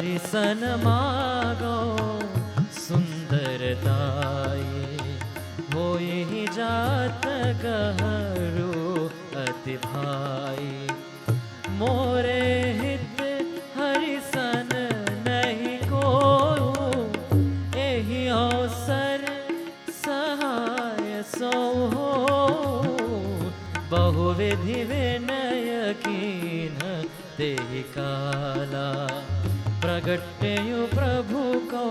हरि सन मागो सुंदरताये, होई जात गहरू अति भाई। मोरे हित हरि सन नहीं को, एहि अवसर सहाय सो हो। बहुविधि विनय कीन तेहि काला, प्रगट्यु प्रभु को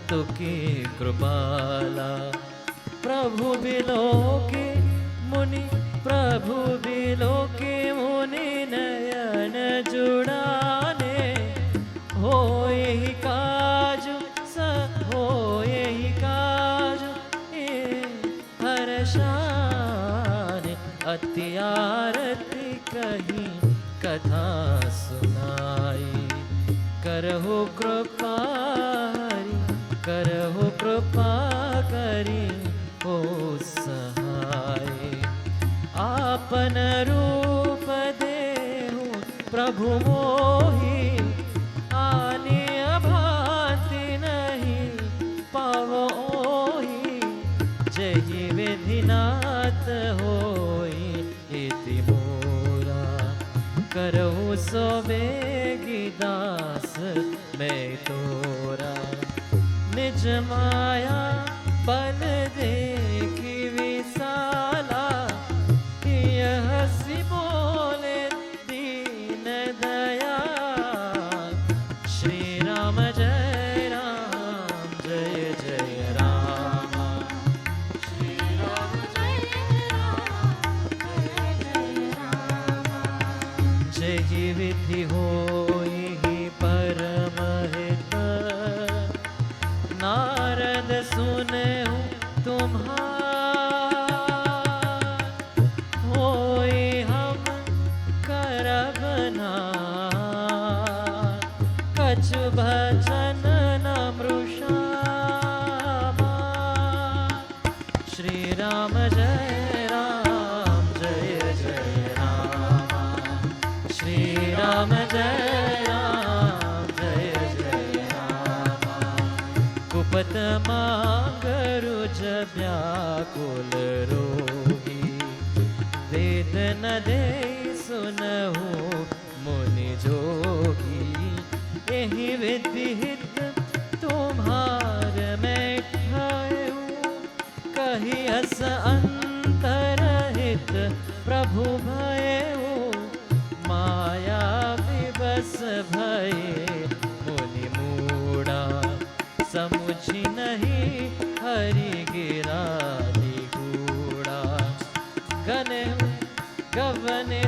तुकी कृपाला। प्रभु बिलोके मुनि, प्रभु बिलोके मुनि नयन जुड़ाने। हो यही काज हो यही काज ए हर्षाने। अति आरती कही कथा सुनाई, करहु कृपा हरि करहु कृपा करी हो सहाय। आपन रूप देहु प्रभु मोहि, आने भांति नहीं पावोहि। जहि विधिनाथ होई इति मोरा, करहु सो बेगी दास मैं तोरा। निज माया बल देखी विशाला, यह हंसी बोले दीन दयाल। श्री राम जय राम जय जय राम। श्री राम जय राम जय जय राम। जय विधि होई परम हित, नारद सुने तुम्हार। होई हम करब नार, कछु भजन न मृषामा। श्री राम जय राम जय जय राम। श्री राम जय राम जय जय राम। कुपत मांगरु व्याकुल रोही, वेद न दे सुनहु मुनि जोगी। एहि विधि हित तुम्हार मैं ठायु, कही अस अंतर हित प्रभु भयउ। माया विवश भये मुनि मूढ़ा, समुझी नहीं हरि गिरा निगूढ़ा। गवने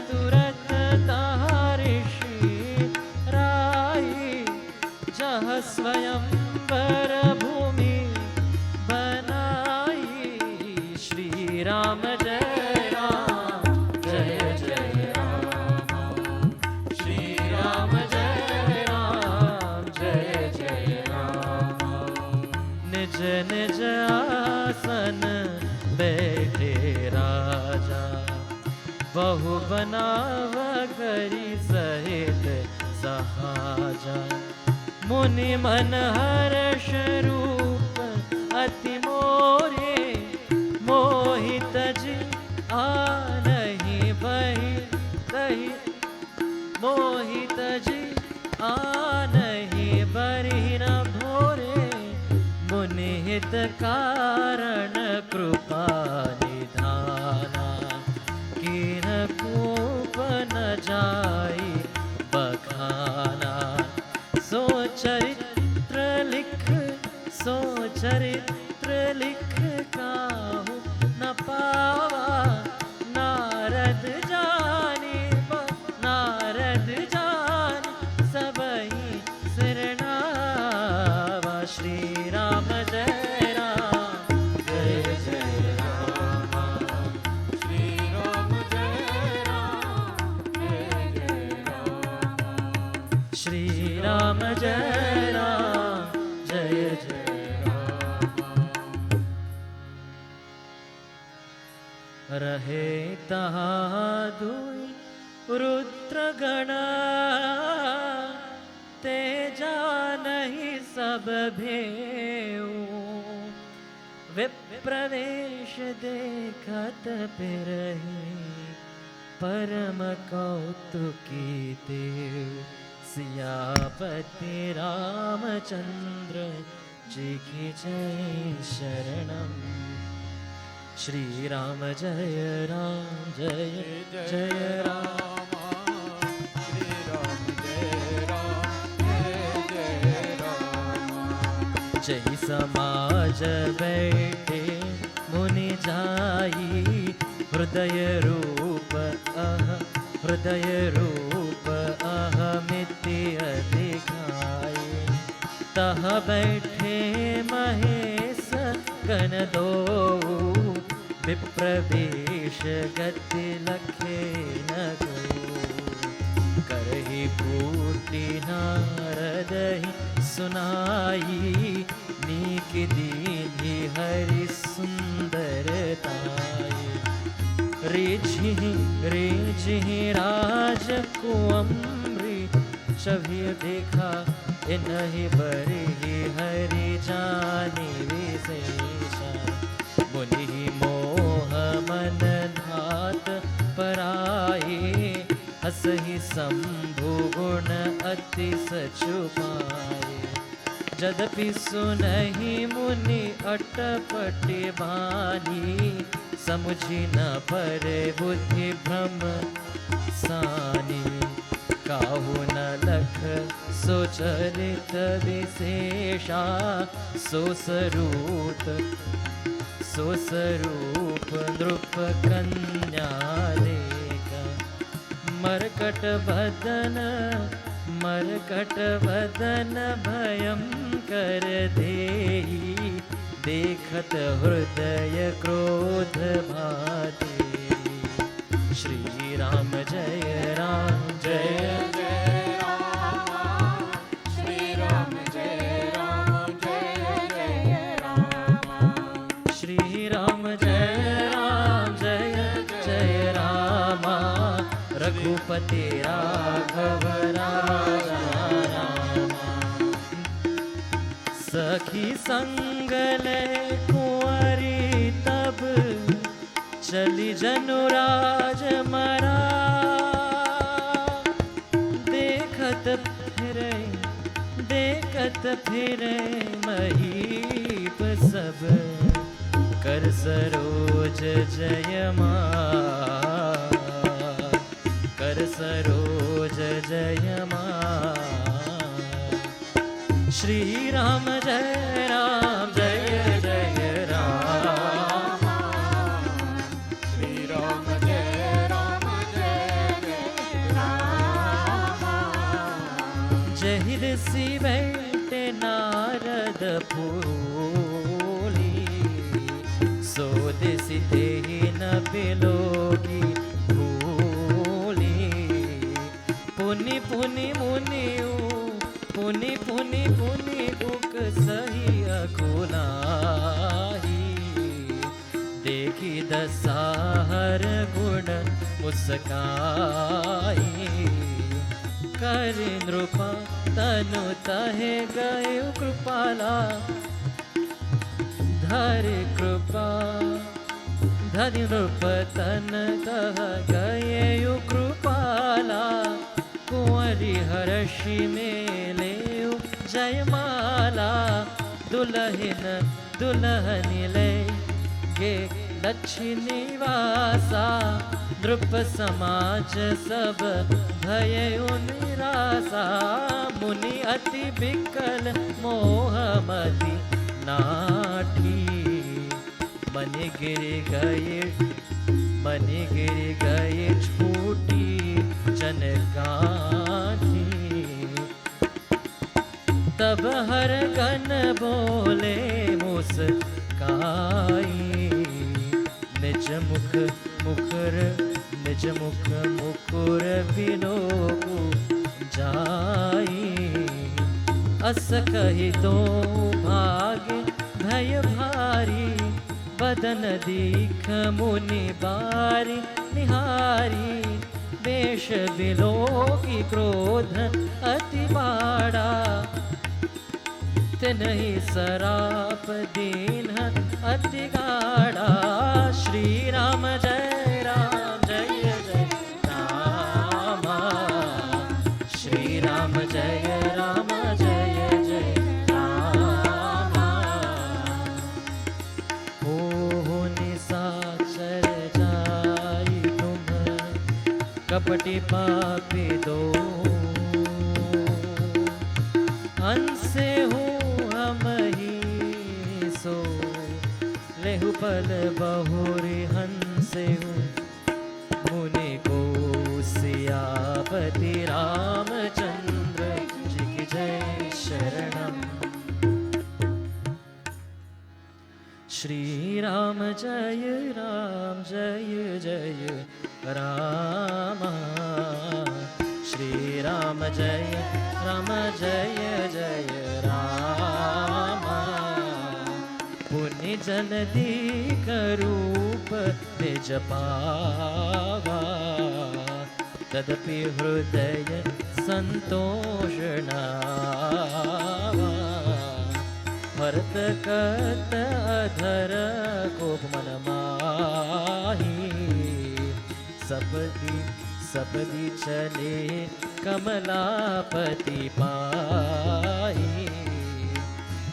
तुरत तारिषि राई। जहाँ स्वयंवर भूमि बनाई। श्री राम जय राम जय जय राम। श्री राम जय राम जय जय राम। निज निज आसन बैठे राजा, बहु बनाव करी सहित सहाजा। मुनि मन हर्ष रूप अति मोरे, मोहित जी आनहि बहि कहि। मोहित जी आनहि बरि न भोरे, मुनि हित कारण कृपा निधाना। कीन कूप न जाई बखाना, सो चरित्र लिख काहू न पावा। नारद जानी सबही सिरनावा। श्री राम जय राम जय जय राम। श्री राम जय राम जय जय राम। श्री राम जय राम जय जय राम। रहे तहाँ दुई रुद्रगणा ते जानहि सब भेऊ, विप्रवेश देखत पिरहि परम कौतुकी देव। सियापति रामचंद्र जी की जय शरणम। श्री राम जय जय राम। श्री राम जय राम। जय समाज बैठे मुनि जाई, हृदय रूप अहमिति अधिकाई। तह बैठे महेश गण दो, विप्रवेश गति लखे न को। करहि पूर्ति नारद ही सुनाई, नीक दीनी हरि सुंदरताई। रिझि राज कुअम्री, छवि देखा इन्हि बरहि हरि जानि विशेषा। मुनि मोह मन धात पराए, हसहि शंभु गुण अति सचुपाए। जदपि सुनहि मुनि अटपटि बानी, समुझि न परे बुद्धि भ्रम सानी। काहू न लख सो चरित विशेषा, सो स्वरूप नृप कन्या लेका। मरकट बदन भयं कर देहि, देखत हृदय क्रोध भाते। श्री राम जय जय राम। श्री राम जय राम। श्री राम जय जय राम। रघुपति राघव राजा राम। सखी संग ले कुंवरी तब, चली जनुराज मरा। देखत फिरे महीप सब, कर सरोज जय मां। कर सरोज जय मां। श्री राम जय जय राम। श्री राम जय राम। जहिर सी बैठे नारद फूली, सो दिसि तेहि न बिलोगी भूली। पुनि मुनि उक सही अकुलाही। देखी दसाहर गुण मुस्काई। कर नृपा तनु तहे गए कृपाला, धरि नृप तन कह गए कृपाला। कुंवरी हर्षि मेले जयमाला। दुल्हन ले गे दक्षिणी वासा। नृप समाज सब भयउ निरासा। मुनि अति विकल मोहमति नाठी। मन गिर गए छूटी जनकाठी। तब हर गन बोले मुस्काई। निज मुकुर बिलोकु जाई। अस कहि तो भाग्य भय भारी। बदन दीख मुनि बारी निहारी। वेश बिलो की क्रोध अति बाड़ा, तिन्हि सराप दीन अति गाढ़ा। श्री राम जय जय रामा, श्री राम जय जय रामा। हो निशाचर जाई तुम, कपटी पापी दो, हंसे हूँ हम ही सो, लेहु पल बहुरी हंसे हूँ, मुनि को सियापति रामचंद्र जी की जय शरणम। श्री राम जय जय रामा, श्री राम जय जय रामा। पुण्य जन दीक रूप निज पावा, तदपि हृदय संतोष नावा। भरत कत अधर कोप मन माही, सपदी चले कमलापति पाई।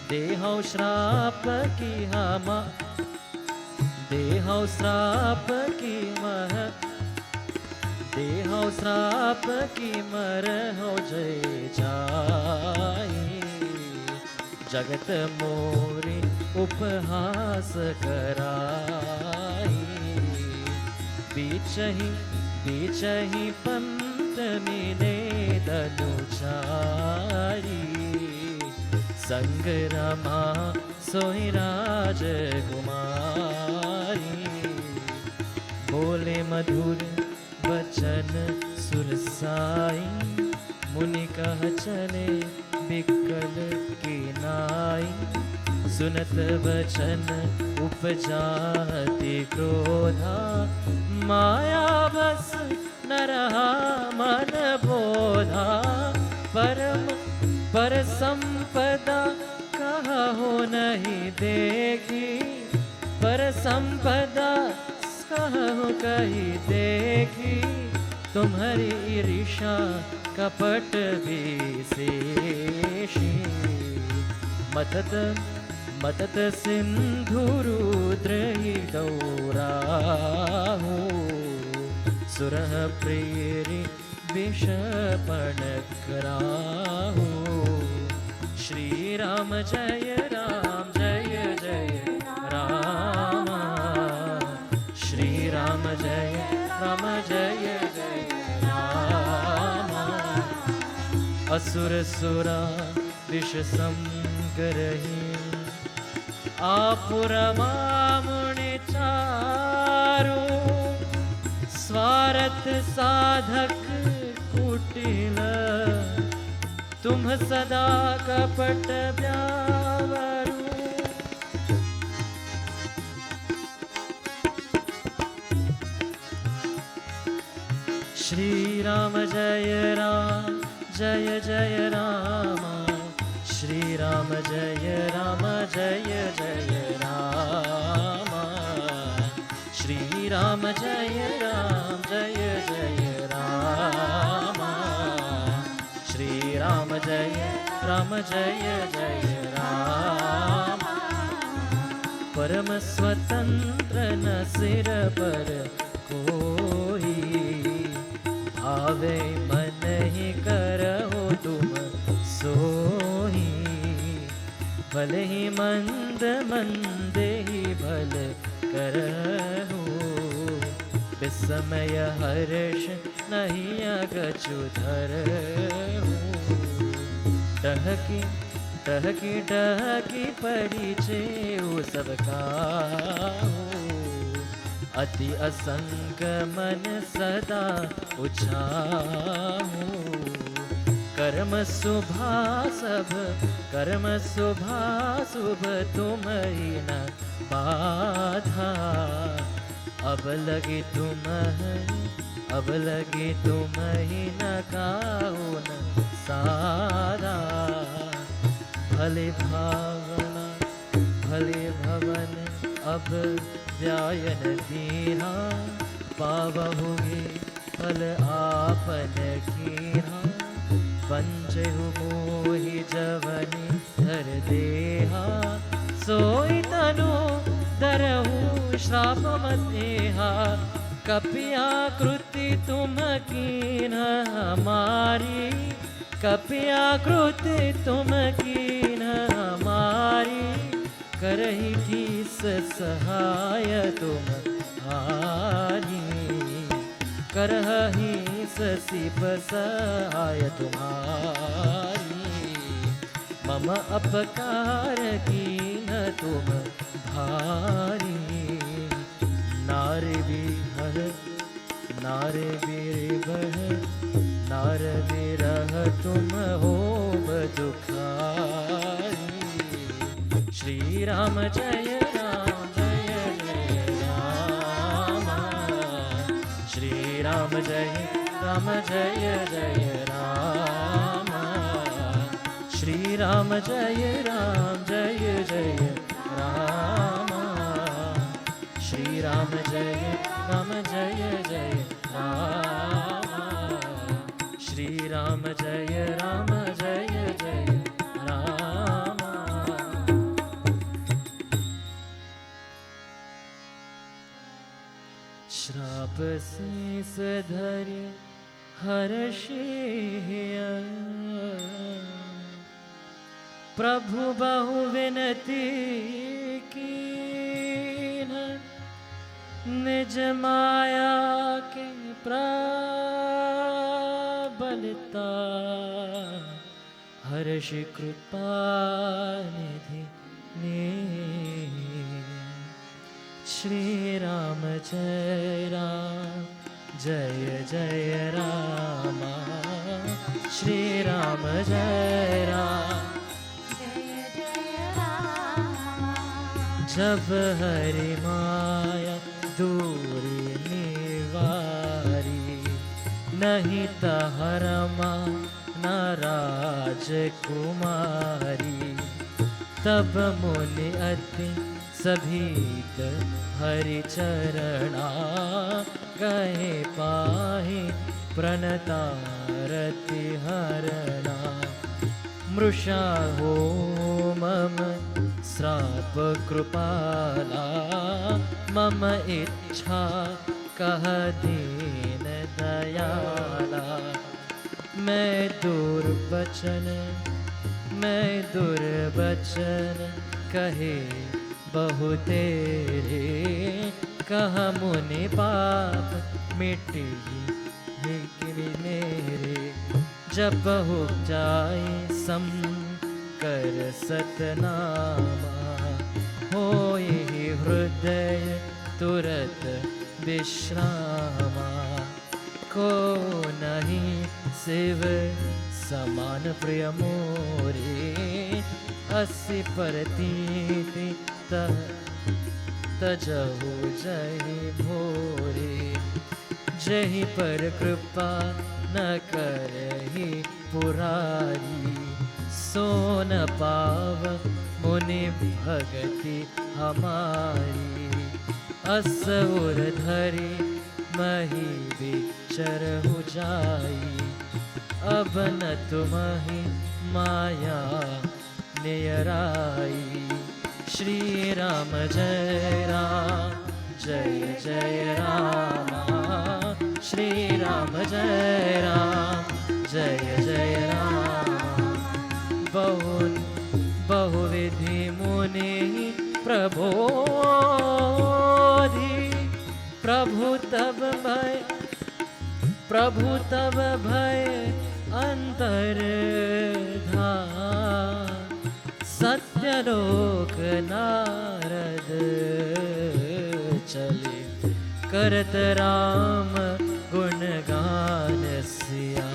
देहौ श्राप की हमा, देहौ श्राप की मह, देहौ श्राप की मर हो जय जाई। जगत मोरी उपहास कराई, बीचहि पंत मिले दनुचारी। संग रमा सोई राजकुमारी, बोले मधुर वचन सुरसाई। मुनि कह चले बिकल की नाई, सुनत वचन उपजाति क्रोधा। माया बस न रहा मन बोधा, पर संपदा कहो नहीं देखी। पर संपदा कहो कही देखी, तुम्हारी ईर्षा कपट विशेषी। मतत सिंधु रुद्र ही दौराहु, सुरह प्रेरी विषपण कराहु। श्री राम जय जय रामा, श्री राम जय जय रामा। असुर सुरा विष संगरही, आपुरमा मुनि चारु। स्वार्थ साधक कुटिल, तुम सदा कपट व्यावरु। श्री राम जय जय रामा, श्री राम जय जय रामा। श्री राम जय जय रामा, श्री राम जय जय रामा। परम स्वतंत्र न सिर पर कोई, भावे मन ही करहो तुम सोही। भले ही मंद ही भल करहु, विस्मय हर्ष नहीं अगचु धरहु। टहकी पड़ी चेऊ सब काहू, अति असंग मन सदा उछाहू। कर्म शुभा शुभ तुम्हि न बाधा, अब लगी अब लगे तुम ही न काउन सारा। भले भावना भले भवन अब व्यायन दीना, पावहुगे फल आपन कीना। पंचहु मोहि जवनि धर देहा, सोई तनु दरहु श्राप मतेहा। कपियाकृति तुम कीन हमारी, कपियाकृति तुम कीन हमारी। करहि कीस सहाय तुम हारी, करहि सिप सहाय तुम्हारी। मम अपकार कीन तुम भारी, नारी बिहर नारी बिरह नार बिरह तुम होब दुखारी। श्री राम जय राम जय जय राम, श्री राम जय राम जय जय राम, श्री राम जय राम जय जय राम, श्री राम जय राम जय जय राम, श्री राम जय राम जय जय राम। श्राप शीस धरि हर्षिय, प्रभु बहु विनती कीन। निज माया के प्रबलता, हर्ष कृपा निधि ने। श्री राम जय राम जय जय राम, श्री राम जय राम जय जय राम। जब हरि माया दूरी निवारी, नहीं तहरमा न राजकुमारी। तब मुनि अति सभीत हरि चरणा, गए पाहि प्रणतारति हरणा। मृषा हो मम श्राप कृपाला, मम इच्छा कह दीन दयाला। मैं दुर्वचन कहे बहु तेरे। कह मुनि पाप मिटी मेरे। जब हो जाए सम कर सतनामा, होए हृदय तुरत विश्रामा। को नहीं शिव समान प्रिय मोरे, अस्सी परतीति तजहु जहि भोरे। जहि पर कृपा न करहि पुरारी, सो न पाव मुनि भगति हमारी। असुर धरि मही विचरहु जाई, अब न तुम्हि माया नियराई। श्री राम जय राम जय जय राम, श्री राम जय राम जय जय राम। बहुविधि मुनि प्रबोधि, प्रभु तब भय अंतर्धान। सत्यलोक नारद चले, करत राम गुणगान सिया।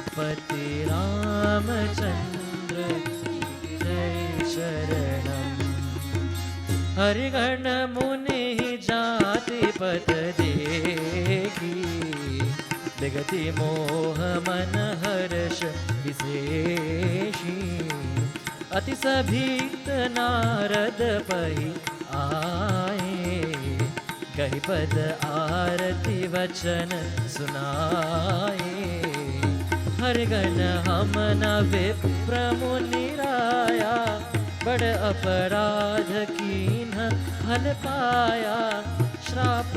पति रामचंद्र जय शरणम। हरिगण मुनि जाति पद देखी, विगति मोह मन हर्ष विशेषी अति सभीत नारद पहि आए कही पद आरती वचन सुनाए हर गण हम न विप्र मुनिराया बड़ अपराध कीन फल पाया श्राप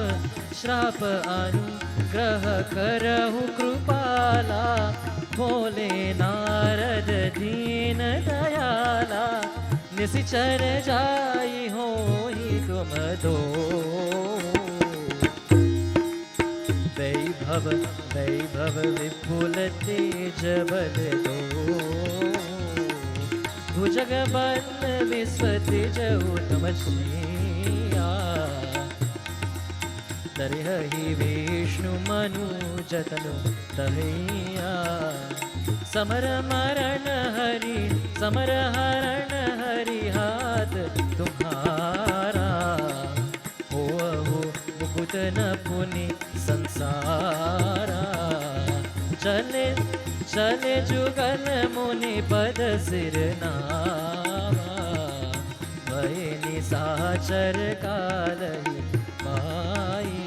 श्राप अनुग्रह करहु कृपाला बोले नारद दीन दयाला निशिचर जाई होई तुम दो वैभव विपुल तेज बल दो भुजग बल विश्व तेज उत्तम श्रेया तरहि विष्णु मनु जतनु तहैया समर मरण हरण हरि हाथ तुम्हारा हो मुकुट न पुनि संसारा चले चले जुगल मुनि पद सिर नामा भय निशाचर कालहि माई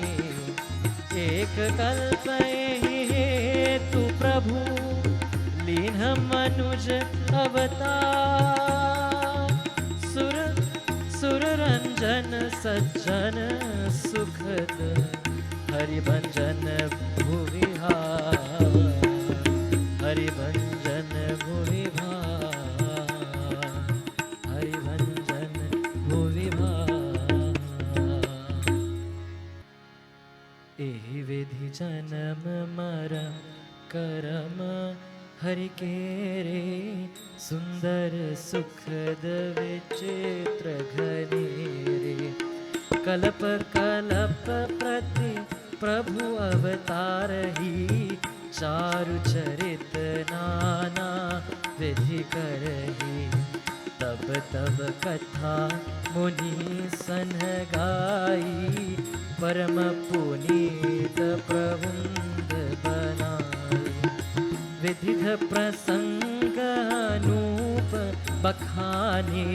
एक कल्प हेतु प्रभु लीन मनुज अवतार सुर रंजन सज्जन सुखद हरिभंजन भुविहार हरिभंजन भुविहार हरिभंजन भुविहार एहि विधि जन्म मरम करम हरि के रे सुंदर सुखद विचित्र घनेरे कल्प कल्प प्रति प्रभु अवतार ही चारु चरित नाना विधि करही तब तब कथा मुनि सन गाई परम पुनीत प्रबुंद बनाई विधिध प्रसंग अनूप बखाने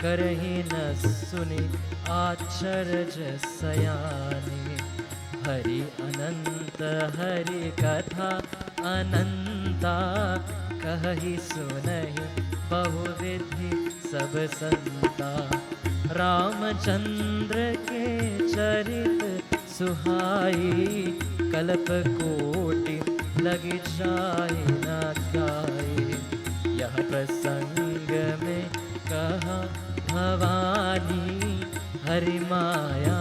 करहि न सुनि आश्चर्य सयाने हरि अनंत हरि कथा अनंता कहि सुनहि बहुविधि सब संता रामचंद्र के चरित सुहाई कल्प कोटि लगी जाए न गाए यह प्रसंग में कहा भवानी हरि माया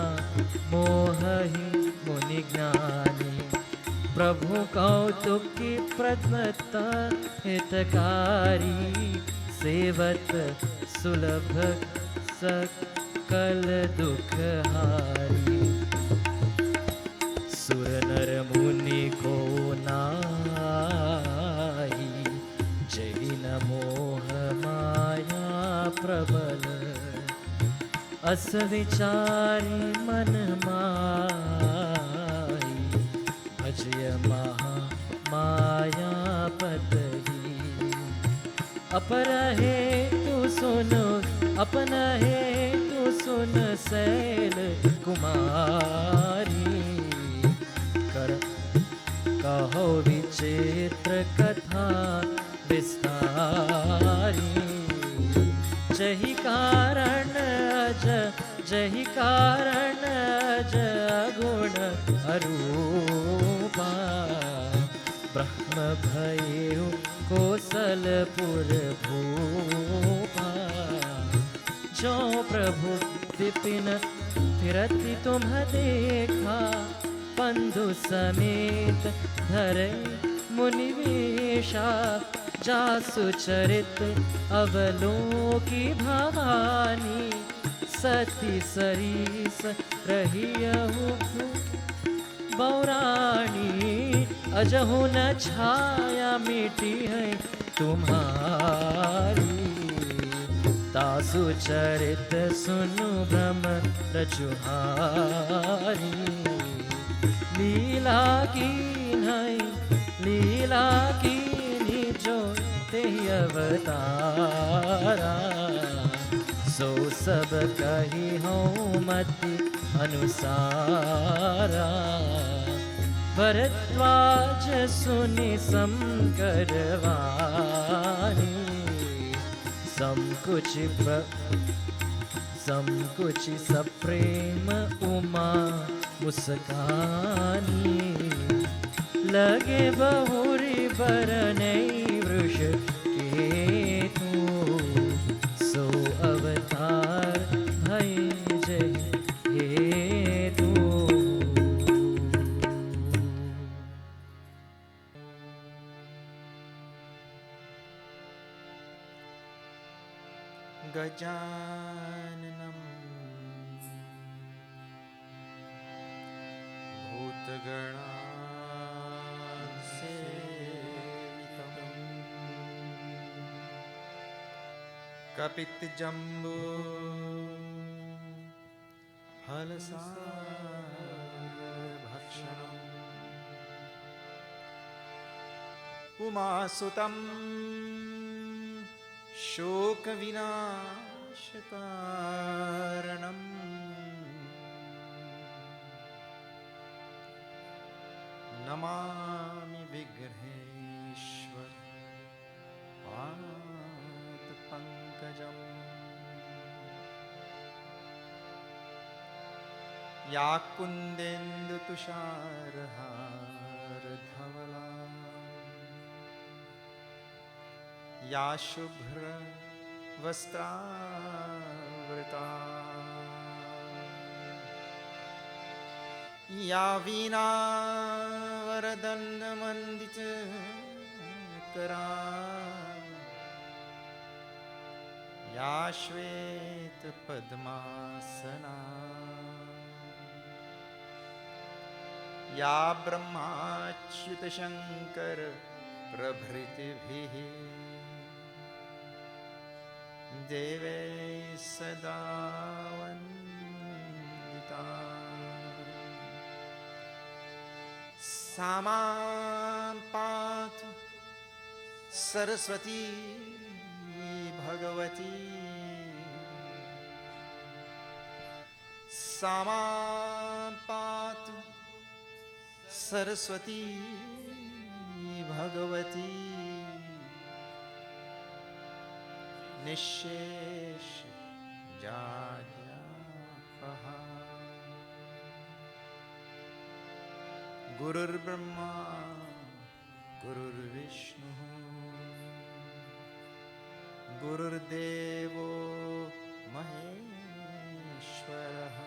मोह ही मुनि ज्ञानी प्रभु कौतुक की प्रथमता हितकारी सेवत सुलभ सकल दुख हारी सुर नर मुनि को नाही जहि न मोह माया प्रबल अस विचारी मन माई भजय महा माया पतही अपर है तू सुनो अपना है तू सुन सैल कुमारी कर कहो विचित्र कथा विस्तारी जहि कारण जहि कारण गुण अरूपा ब्रह्म भयो कोसलपुर भूपा जो प्रभु विपिन फिरति तुम देखा बंधु समेत धरे मुनिवेशा जासु चरित अवलोकी भवानी सती सरीस रहियहु बौराणी अजहु न छाया मिटी है तुम्हारी तासु चरित सुनु ब्रह्म रजुहारी लीला की भई लीला की जो ते अवतारा। सो सब कही हूँ मति अनुसारा। भरद्वाज सुनि शंकर वाणी, संकुच सप्रेम उमा मुस्कानी। लगे बहुरी बरनै वृष केतु, सो अवतार भय जय हेतु। गजाननं भूतगणासेवितं कपितजम्बो फलसारभक्षणम् उमासुतं शोकविनाशकारणम् नमामि विघ्नेश्वर पादपङ्कजम्। या कुन्देन्दुतुषारहारधवला, या शुभ्रवस्त्रावृता, या वीणावरदण्डमण्डितकरा, या श्वेतपद्मासना, या ब्रह्माच्युतशङ्कर प्रभृतिभिः देवै सदा वन्दिता। सा मां पातु सरस्वती भगवती, सा मां पातु सरस्वती भगवती। निःशेष जाड्यापहा। गुरुर्ब्रह्मा गुरुर्विष्णुः गुरुर्देवो महेश्वरः।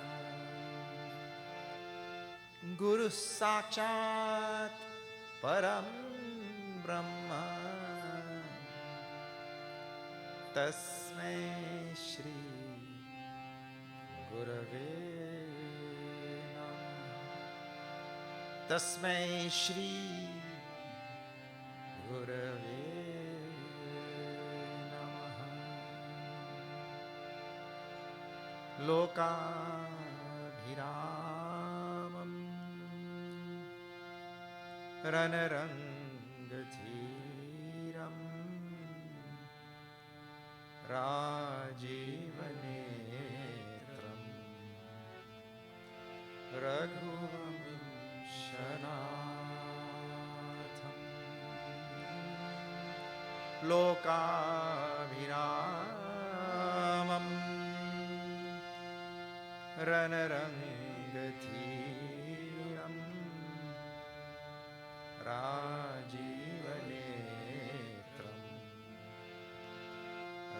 गुरुः साक्षात् परं ब्रह्म, तस्मै श्री गुरवे नमः। तस्मै श्री गुरवे नमः। लोकाभिरामं रणरङ्गधीरम् राजीवनेत्रं रघुवंशनाथं। लोकाभिरामं रणरङ्गधीरं राजीवनेत्रं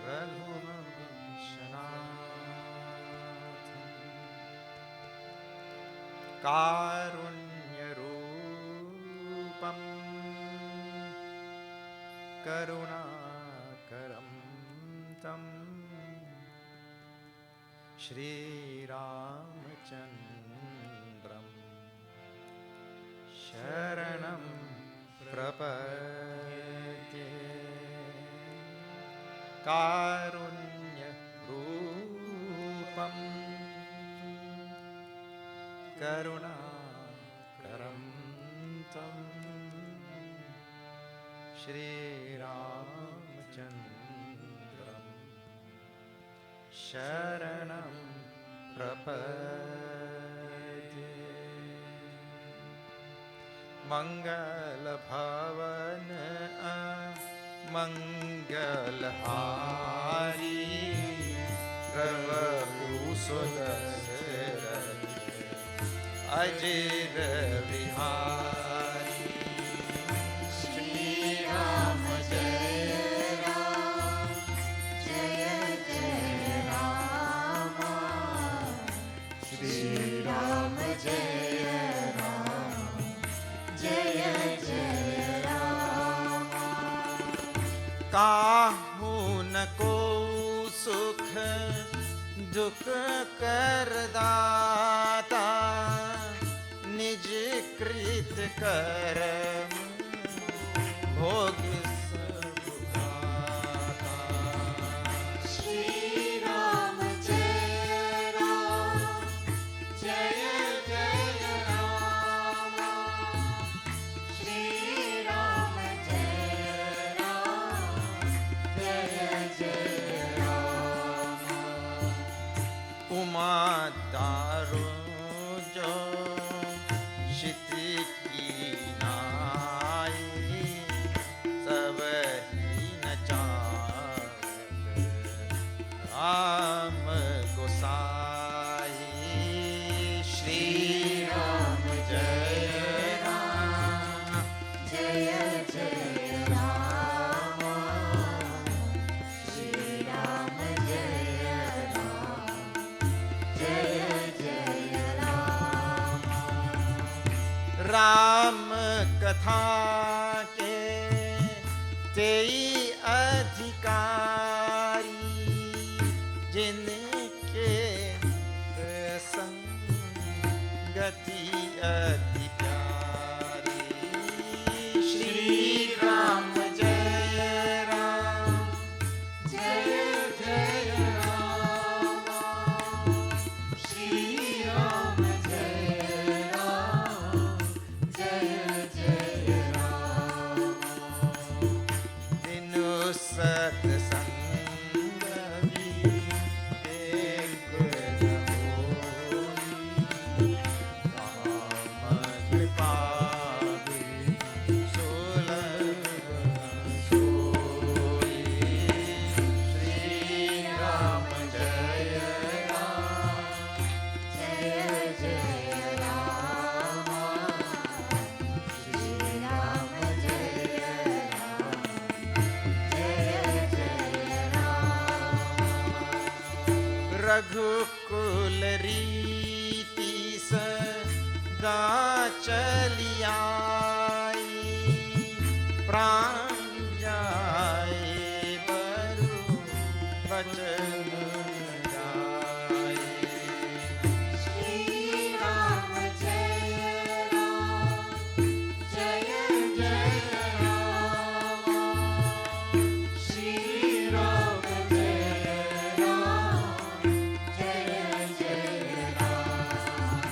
रघुवंशनाथं। कारुण्यरूपं करुणाकरं तं श्रीरामचन्द्रं शरणं प्रपद्ये। कारुण्यरूपं करुणाकरं तं श्रीरामचन्द्रं शरणं प्रपद्ये मङ्गलभवन मङ्गलहारी प्रभुसुदशरथ अजिर विहारी श्रीराम जय राम जय जय राम श्रीराम जय राम जय जय राम काहू न को सुख दुख कर दाता निज कृत कर्म भोग सब दाता श्रीराम जय राम जय जय राम श्रीराम जय राम जय जय राम उमा दारो जो क्षिति की नाई सब ही न चाहत राम गोसाई श्री राम जय राम जय जय राम श्रीराम जय राम जय जय राम राम कथा के तेई अधिकारी जिनके संगति अति प्यारी श्री राम जय राम जय जय राम श्रीराम जय राम जय जय राम दिनु सत्संग भी एक न होई राम कृपा भी सुलभ सोई श्री राम जय राम जय जय राम श्रीराम जय राम जय जय राम रघुकुल रीति सदा चली आई प्राण जाए बरु वचन जाए श्रीराम जय राम जय जय राम श्रीराम जय राम जय जय राम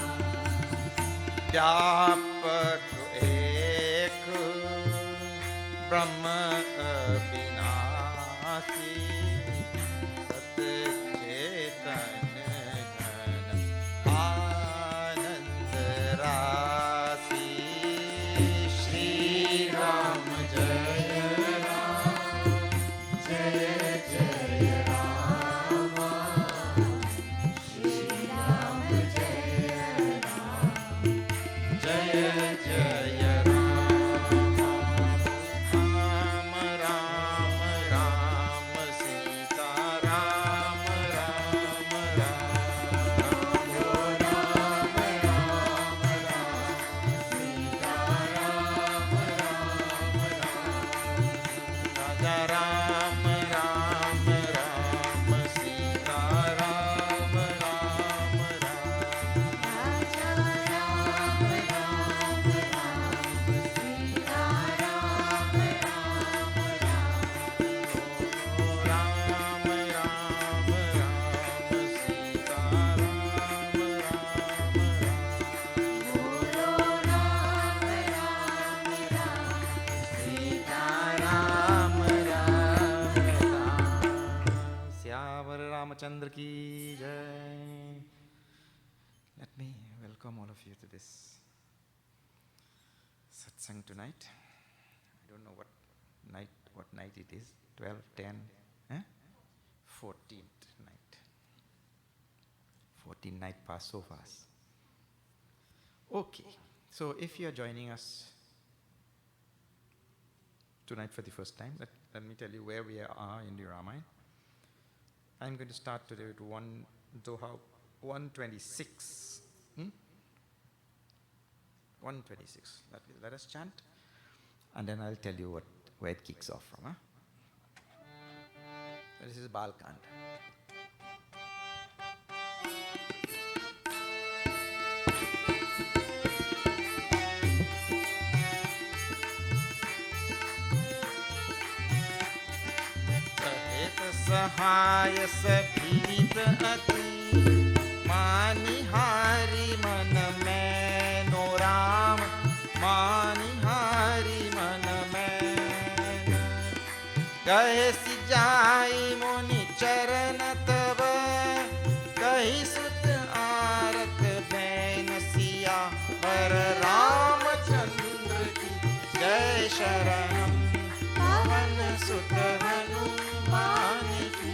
व्यापक एक ब्रह्म अविनाशी सच्चेतन घन आनंद राशि श्री राम जय राम जय जय राम श्रीराम जय राम जय जय Ram Ram Siyavar Ramachandra ki jai. Let me welcome all of you to this satsang tonight. I don't know what night it is. 12, 10, 14th night. 14th night passed so fast. Okay, so if you are joining us tonight for the first time, let me tell you where we are in the Ramayana. I'm going to start today with Doha 126. 126. Let us chant, and then I'll tell you where it kicks off from. This is Balkand. सहाय सभीत अति मानिहारी मन में no Ram मानिहारी मन में कहे सिजाई मुनि चरण तब कही सुत आरत बैन सिया पर रामचंद्र की जय शरणम पवन सुत हनुमान की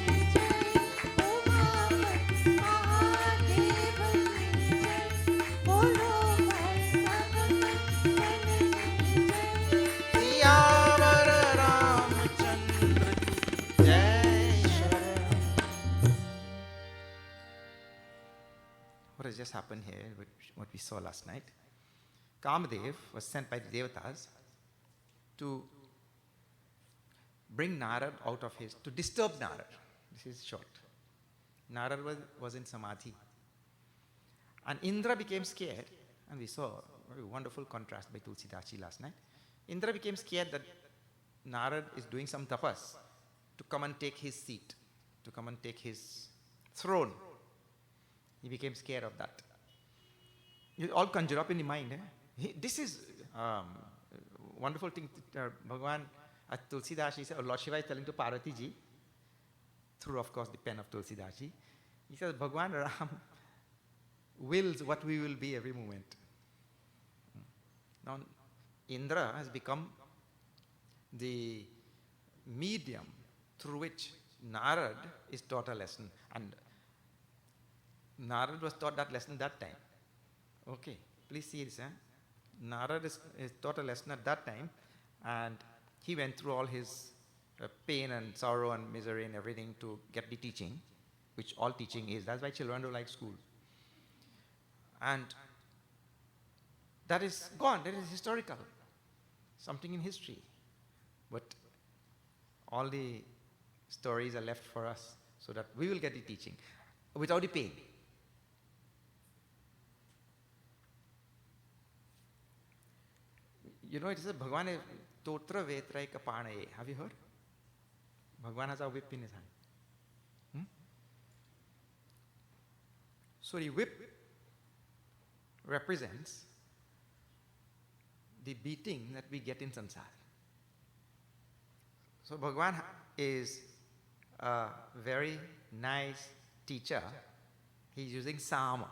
सियावर रामचंद्र की जय शरण. What has just happened here, what we saw last night, Kamadev was sent by the Devatas to bring Narad out of to disturb Narad. This is short. Narad was in Samadhi. And Indra became scared, and we saw a very wonderful contrast by Tulsidachi last night. Indra became scared that Narad is doing some tapas to come and take his seat, to come and take his throne. He became scared of that. You all conjure up in the mind. This is wonderful thing. Bhagavan at Tulsidashi, Lord Shiva is telling to Parvati ji, through of course the pen of Tulsidashi, he says, Bhagavan Ram wills what we will be every moment. Now, Indra has become the medium through which Narad is taught a lesson, and Narad was taught that lesson that time. Okay, please see this. Narad is taught a lesson at that time, and he went through all his pain and sorrow and misery and everything to get the teaching, which all teaching is. That's why children don't like school. And that is gone. That is historical. Something in history. But all the stories are left for us so that we will get the teaching without the pain. You know, it says Bhagavan is Totra Vetraika Panaye. Have you heard? Bhagavan has a whip in his hand. So the whip represents the beating that we get in samsara. So Bhagavan is a very nice teacher. He's using Sama,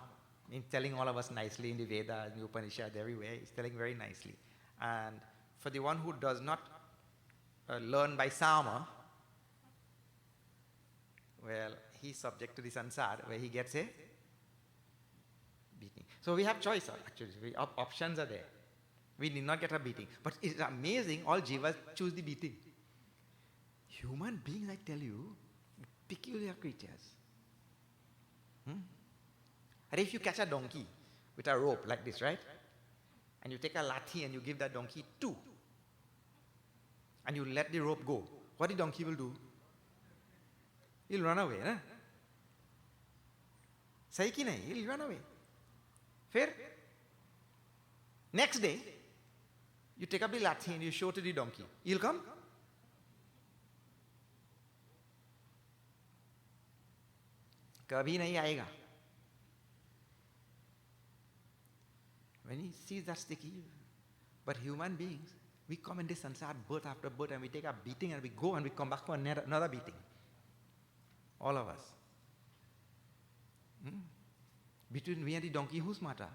in telling all of us nicely in the Vedas, in the Upanishad, everywhere. He's telling very nicely. And for the one who does not learn by Sama, well, he's subject to the sansar, where he gets a beating. So we have choice, actually. Options are there. We need not get a beating. But it's amazing, all jivas choose the beating. Human beings, I tell you, peculiar creatures. And if you catch a donkey with a rope like this, right? And you take a lathi and you give that donkey 2, and you let the rope go, what the donkey will do? He'll run away, na? Sahi ki nahi? He'll run away. Fair? Next day, you take up the lathi and you show to the donkey. He'll come? Kabhi nahi aayega. When he sees that sticky, but human beings, we come in this sansar birth after birth, and we take a beating and we go and we come back for another beating. All of us. Between me and the donkey, who's smarter?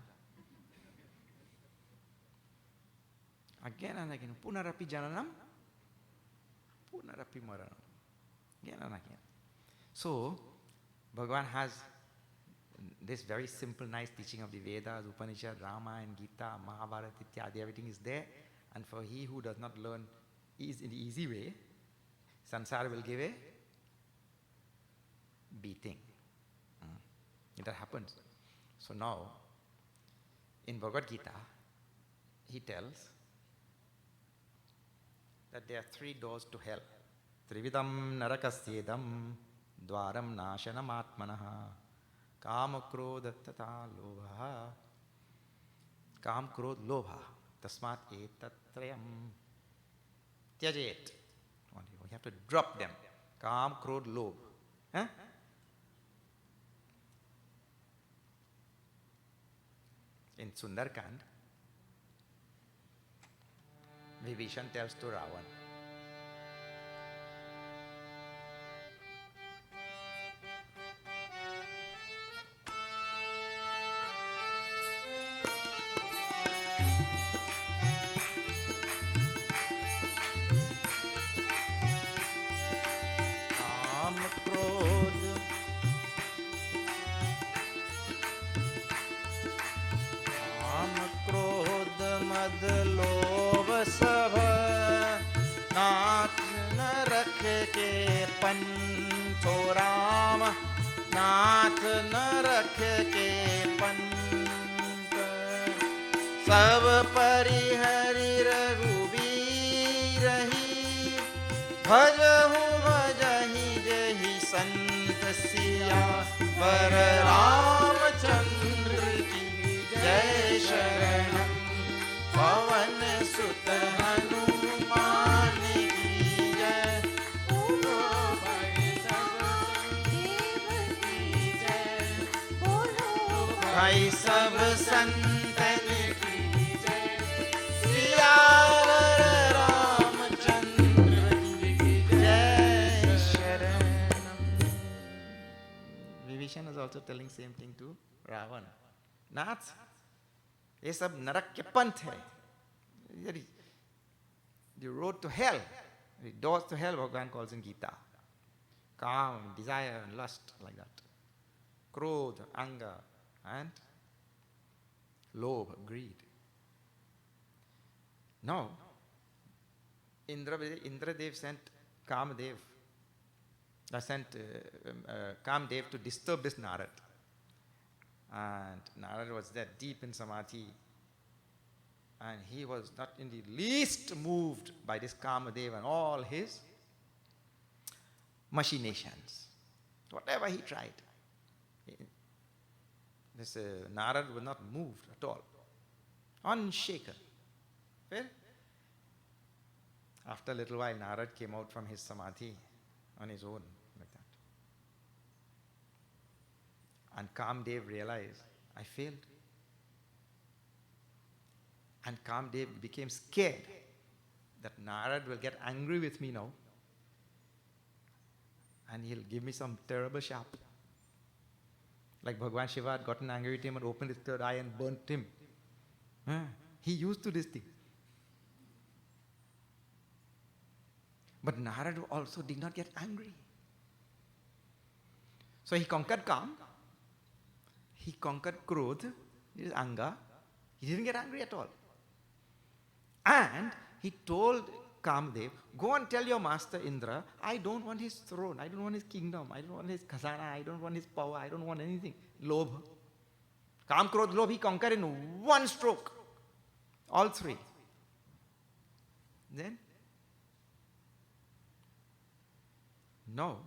Again and again. Punarapi jananam, punarapi maranam. Again and again. So, Bhagavan has this very simple, nice teaching of the Vedas, Upanishad, Rama and Gita, Mahabharata, Ityadi, everything is there. And for he who does not learn is in the easy way, Sansara will give a beating. That happens. So now, in Bhagavad Gita, he tells that there are 3 doors to hell. Trividam narakasyedam dwaram nashanam atmanaha kama krodha tata lobha kam krodh lobha tasmat etatrayam tyajet. You have to drop them. Kam krodh lobh. Huh? In Sundarkand, Vibhishan tells to Ravan, Kam Krodh क्रोध मद लोभ सब नाथ न रख के पंचो राम नाथ न रख के पंच सब परिहरि रघुबीर ही भजहु भजहि जहि संत सिया वर रामचंद्र की जय शरणम पवन सुत हनुमान की जय बोलो भाई सब देव की जय बोलो भाई सब संतन की जय सियावर रामचंद्र की जय शरणम. Vibhishan is also telling same thing to Ravana. Nath, ये सब नरक के पंथ है. The road to hell, the doors to hell, Bhagavan calls in Gita. Calm, desire and lust, like that. Krodh, anger, and lobh, greed. Now, Indradev sent Kamdev to disturb this Narad. And Narad was there deep in samadhi. And he was not in the least moved by this Kamadev and all his machinations. Whatever he tried, this Narad was not moved at all. Unshaken. Well, after a little while, Narad came out from his samadhi on his own, like that. And Kamdev realized, I failed. And Kamdev became scared that Narad will get angry with me now and he'll give me some terrible sharp. Like Bhagwan Shiva had gotten angry with him and opened his third eye and burnt him. He used to this thing. But Narad also did not get angry. So he conquered Kam. He conquered Krodh, his anger. He didn't get angry at all. And he told Kamdev, go and tell your master Indra, I don't want his throne, I don't want his kingdom, I don't want his khazana, I don't want his power, I don't want anything. Lobh. Kam, Krodh, Lobh, he conquered in one stroke. All three. Then, no.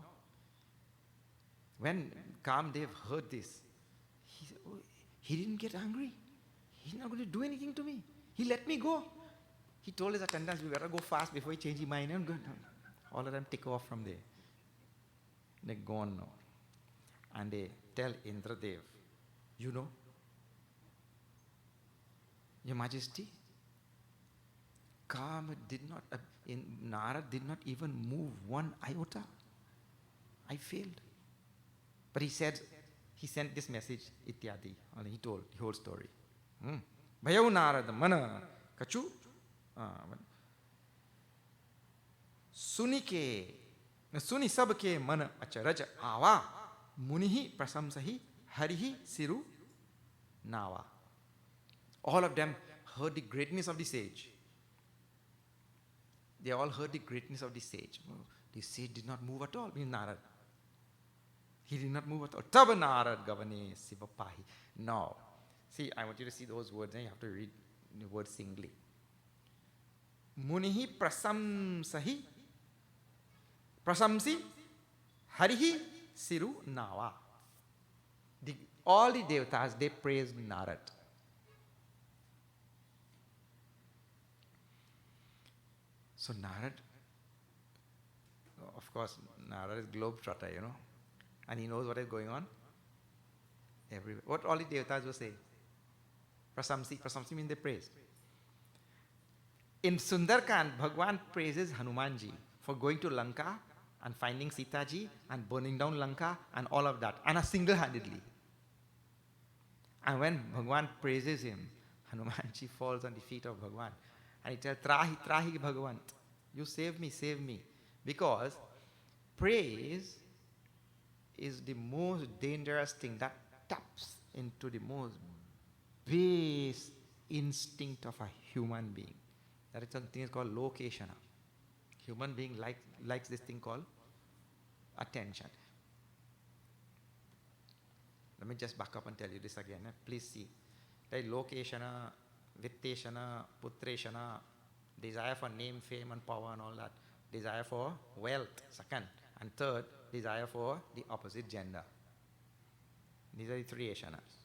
When Kamdev heard this, he didn't get angry. He's not going to do anything to me. He let me go. He told his attendants, we better go fast before he changes his mind. And go. All of them take off from there. They're gone now. And they tell Indradev, you know, Your Majesty, Narad did not even move one iota. I failed. But he sent this message, ityadi, and he told the whole story. Bhayau Narada mana kachu suni sabke mana acharaj ava munihi prasamsahi harihi siru nava. All of them heard the greatness of the sage. They all heard the greatness of the sage. The sage did not move at all, means Narad. He did not move at all. Tava Narad Gavane Sivapahi. Now, see, I want you to see those words, and you have to read the word singly. Munihi prasamsahi prasamsi harihi siru nava. All the devatas, they praised Narad. So Narad, of course, Narad is globetrotter, and he knows what is going on everywhere. What all the devatas will say? Prasamsi means they praise. In Sundarkand, Bhagwan praises Hanumanji for going to Lanka and finding Sitaji and burning down Lanka and all of that, and single-handedly. And when Bhagwan praises him, Hanumanji falls on the feet of Bhagwan. And he tells, Trahi, Trahi Bhagavant, you save me. Because praise is the most dangerous thing that taps into the most base instinct of a human being. That is something called lokeshana. Human being likes this thing called attention. Let me just back up and tell you this again. Please see. Right? Lokeshana, Vitteshana, Putreshana, desire for name, fame and power and all that. Desire for wealth, second. And third, desire for the opposite gender. These are the three eshanas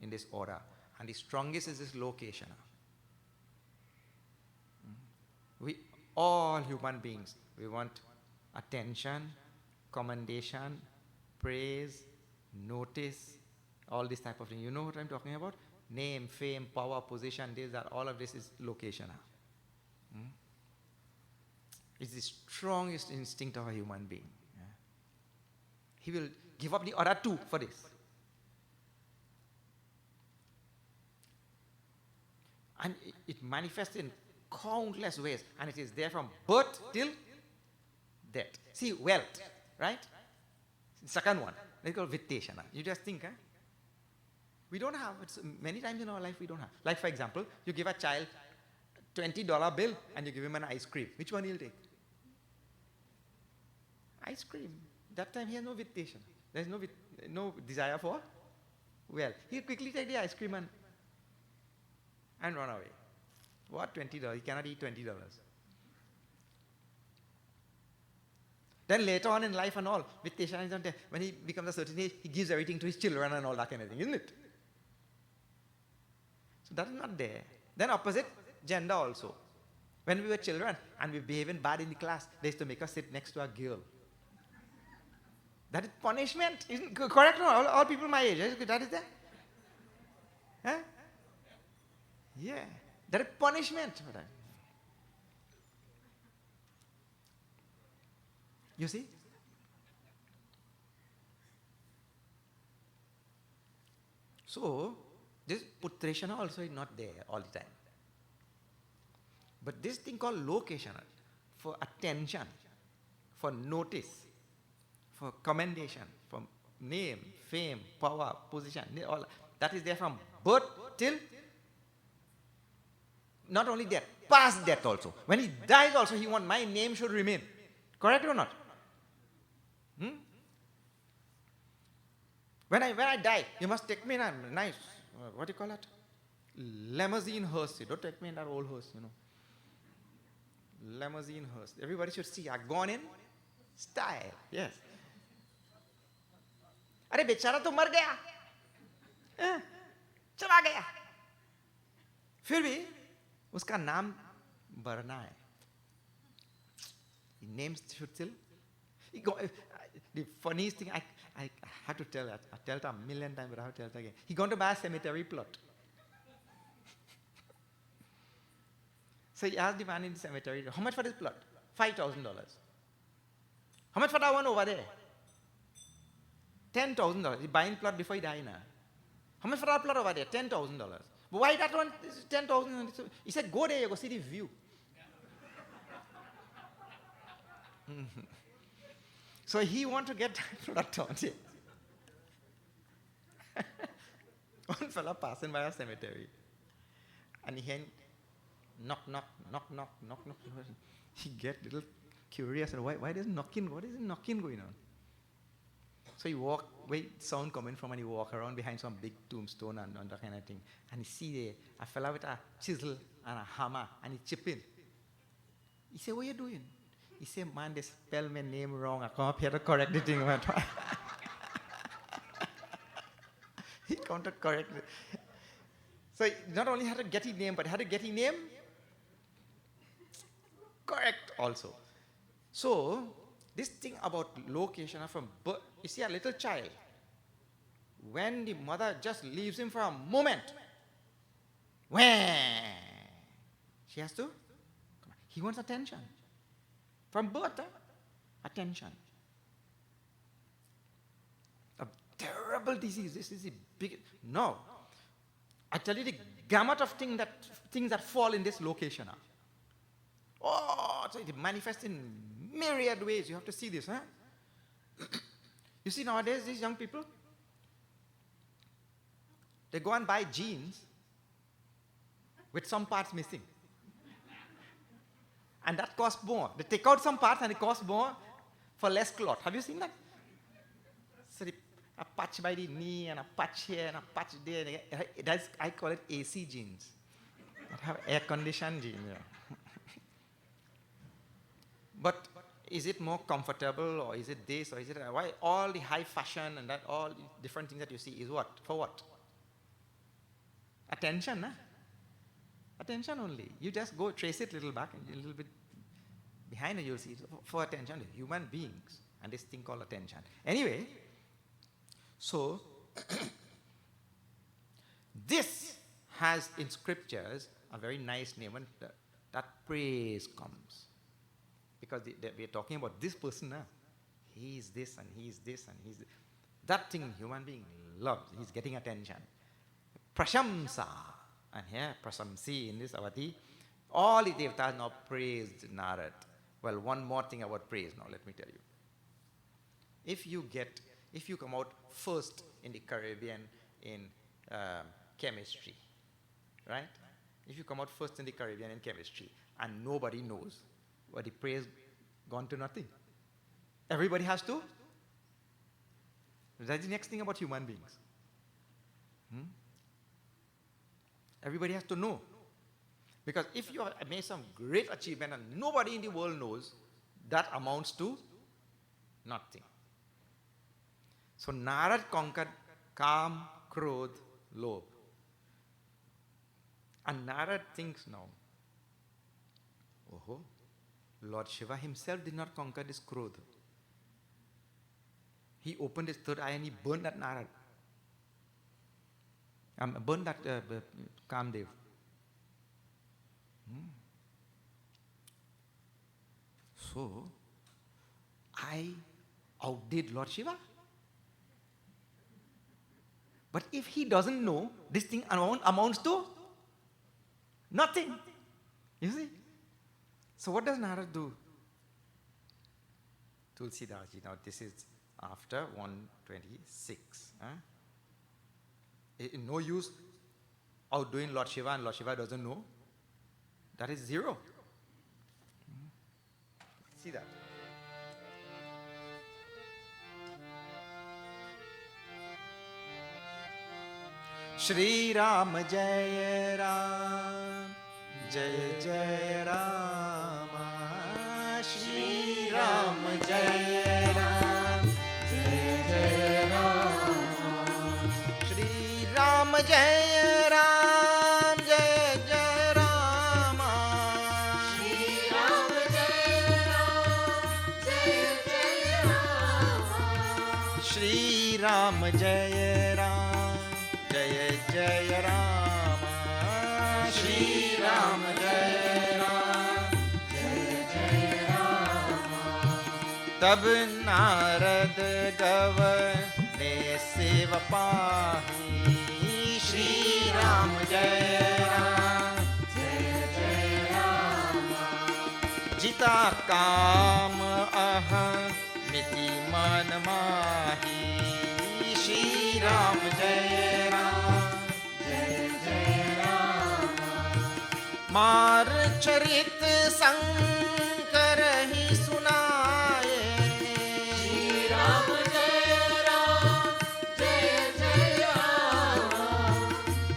in this order. And the strongest is this lokeshana. We, all human beings, we want attention, commendation, praise, notice, all this type of thing. You know what I'm talking about? Name, fame, power, position, all of this is lokeshana. It's the strongest instinct of a human being. Yeah. He will give up the other two for this. And it manifests in countless ways, and it is there from birth till death. See, wealth, right? Second one, it's called Vitteshana. You just think, we don't have, many times in our life we don't have. Like for example, you give a child $20 bill and you give him an ice cream. Which one he'll take? Ice cream. That time he has no Vitteshana. There is no desire for wealth. He'll quickly take the ice cream and run away. What, $20? He cannot eat $20. Then later on in life and all, Vitteshana is not there. When he becomes a certain age, he gives everything to his children and all that kind of thing, isn't it? So that is not there. Then opposite gender also. When we were children and we behaving bad in the class, they used to make us sit next to a girl. That is punishment. Isn't correct? No, all people my age. That is there. Huh? Yeah. That is punishment. You see? So, this Putreshana also is not there all the time. But this thing called Lokeshana, for attention, for notice, for commendation, for name, fame, power, position, all that is there from birth till not only death, past death also. When he dies also, he wants my name should remain. Correct or not? When I die, you must take me in a nice, what do you call it? Limousine hearse. Don't take me in that old hearse, Limousine hearse. Everybody should see, I've gone in style. Yes. अरे बेचारा तो मर गया, चला गया, फिर भी उसका नाम भरना है. The names should still. The funniest thing I had to tell that. I tell it a million times, but I have to tell it again. He going to buy a cemetery plot. So he asked the man in the cemetery, how much for this plot? $5,000. How much for that one over there? $10,000. He's buying plot before he died now. How much for that plot over there? $10,000. But why that one is 10,000? He said, go there, you go see the view. So he want to get that plot. One fella passing by a cemetery, and he knock, knock, knock, knock, knock, knock. He get little curious, and why does knocking? What is the knocking going on? So he walk, wait, sound coming from, and he walk around behind some big tombstone and that kind of thing, and he see there a fella with a chisel and a hammer, and he chip in. He say, "What you doing?" He say, "Man, they spell my name wrong. I come up here to correct the thing." He come to correct it. So he not only had to get his name, but had to get his name correct also. So this thing about location from birth, you see a little child, when the mother just leaves him for a moment, when she has to, he wants attention. From birth, attention. A terrible disease. This is the big. No, I tell you the gamut of things that fall in this location. Oh, so it manifests in myriad ways. You have to see this, huh? You see nowadays these young people, they go and buy jeans with some parts missing. And that costs more. They take out some parts and it costs more for less cloth. Have you seen that? So a patch by the knee and a patch here and a patch there. I call it AC jeans. That have air-conditioned jeans. Yeah. But is it more comfortable, or is it this, or is it why all the high fashion and that all the different things that you see is what? For what? Attention, huh? Attention only. You just go trace it a little back and a little bit behind it, you'll see it for attention. Human beings and this thing called attention. Anyway, so this has in scriptures a very nice name, and that praise comes. Because we're talking about this person now. He is this and he is this and he's this. That thing human being loves. He's getting attention. Prashamsa. And here, prasamsi in this avati, all the devatas now praised Narad. Well, one more thing about praise now, let me tell you. If you come out first in the Caribbean in chemistry, right? If you come out first in the Caribbean in chemistry and nobody knows, well, the praise gone to nothing. Everybody has to. That's the next thing about human beings. Everybody has to know. Because if you have made some great achievement and nobody in the world knows, that amounts to nothing. So Narad conquered Kam, Krodh, Lobh. And Narad thinks now, oh, Lord Shiva himself did not conquer this Krodh. He opened his third eye and he burned that Narad. Burned that Kamdev. So, I outdid Lord Shiva. But if he doesn't know, this thing amounts to nothing. You see? So what does Narad do? Tulsidas ji, now this is after 126. No use outdoing Lord Shiva and Lord Shiva doesn't know. That is zero. See that? Shri Ram Jai Ram Jai Jai Rama Shri Ram Jai Ram Jai Jai Rama Shri Ram Jai Ram Jai Jai Rama Shri Ram Jai Ram Jai Jai Rama Shri Ram Jai Ram Jai Jai Rama Shri Ram Jai Ram Jai Jai Rama Tab Narad Gavane Shiv पाहि श्री राम जय राम जिता काम अहमिति मन माहि श्री राम जय राम मार चरित शंकर ही सुनाए श्री राम जय राम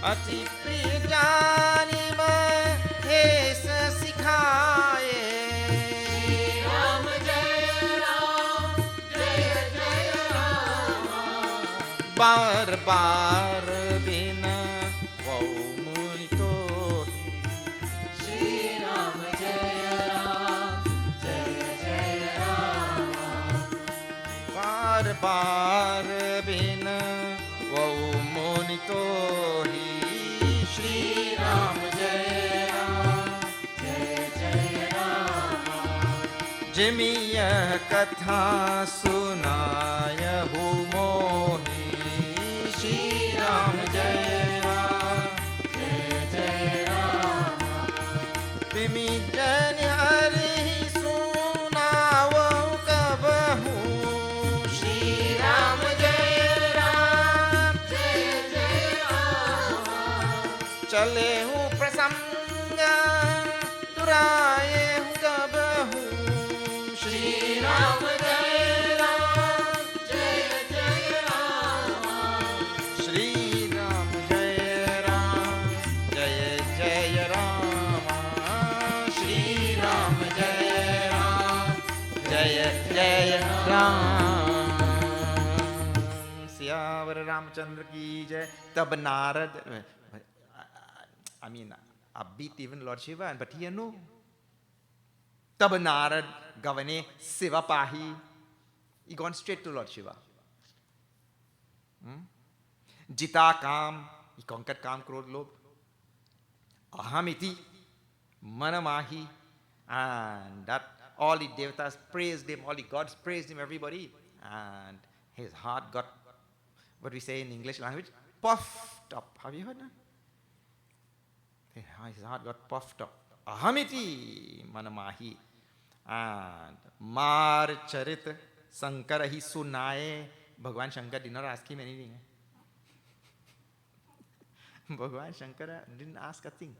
अति प्रिय जानी महेश सिखाए श्री राम जय राम बार बार बिन वो मुनि तो श्री राम जय राम बार बार बिन वो मुनि तो ही श्री राम जय राम जिमि यह कथा सुनायहु मोहि श्री राम जय राम तिमि जन हरि सुनावो कबहू श्री राम जय राम चले हूँ प्रसंग दुराए हूँ कबहू श्री राम जय श्री राम जय जय राम श्री राम जय राम सियावर रामचंद्र की जय तब Narad I mean upbeat even Lord Shiva but here no तब नारद गवने शिवा पाही he gone straight to Lord Shiva जिता काम he conquered काम क्रोध लोभ ahamiti manamahi and that all the devatas praised him all the gods praised him everybody and his heart got what we say in English language puffed up have you heard that his heart got puffed up ahamiti manamahi and Mar Charit Sankara hi sunaye. Bhagwan Shankar did not ask him anything. Bhagwan Shankara didn't ask a thing.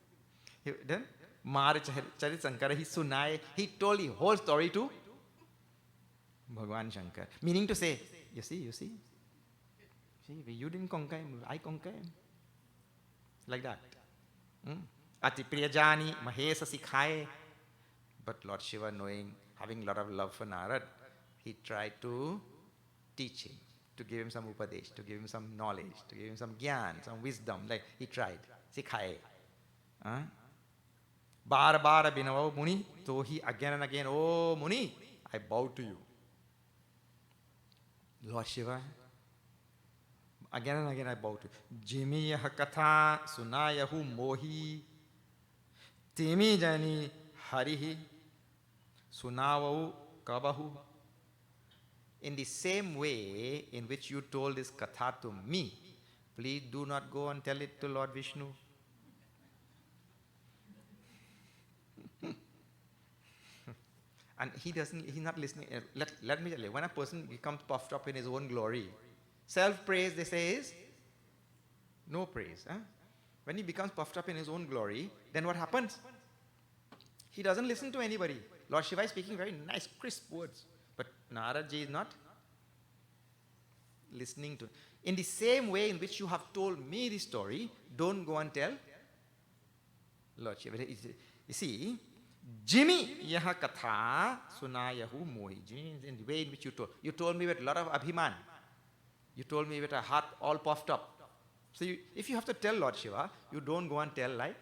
Then Mar Charit Sankara hi sunaye. He told the whole story to Bhagwan Shankar. Meaning to say, you see, you didn't conquer him, I conquer him. Like that. Ati Priyajani Mahesa Sikhaye. But Lord Shiva, knowing, having a lot of love for Narad, he tried to teach him, to give him some upadesh, to give him some knowledge, to give him some gyan, some wisdom. Like he tried. Sikhaye. Bar bar binavo Muni. So he again and again, oh Muni, I bow to you. Lord Shiva, again and again I bow to you. Jimi yah katha sunayahu mohi. Timi jani harihi. Sunavahu kabahu. In the same way in which you told this katha to me, please do not go and tell it to Lord Vishnu. And he's not listening. Let me tell you, when a person becomes puffed up in his own glory, self-praise, they say, is no praise. When he becomes puffed up in his own glory, then what happens? He doesn't listen to anybody. Lord Shiva is speaking very nice, crisp words. But Narad Ji is not listening to. In the same way in which you have told me the story, don't go and tell Lord Shiva. You see, Jimmy yaha katha sunayahu mohi. In the way in which you told me with a lot of abhiman. You told me with a heart all puffed up. So if you have to tell Lord Shiva, you don't go and tell like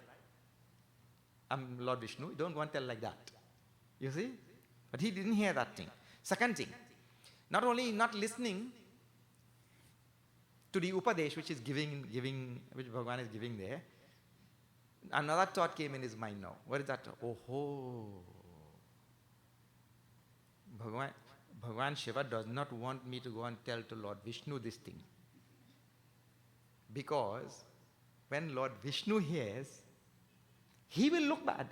I'm Lord Vishnu. You don't go and tell like that. You see? But he didn't hear that thing. Second thing, not only not listening to the upadesh which which Bhagavan is giving there, another thought came in his mind now. What is that? Oh, Bhagavan Shiva does not want me to go and tell to Lord Vishnu this thing. Because when Lord Vishnu hears, he will look bad.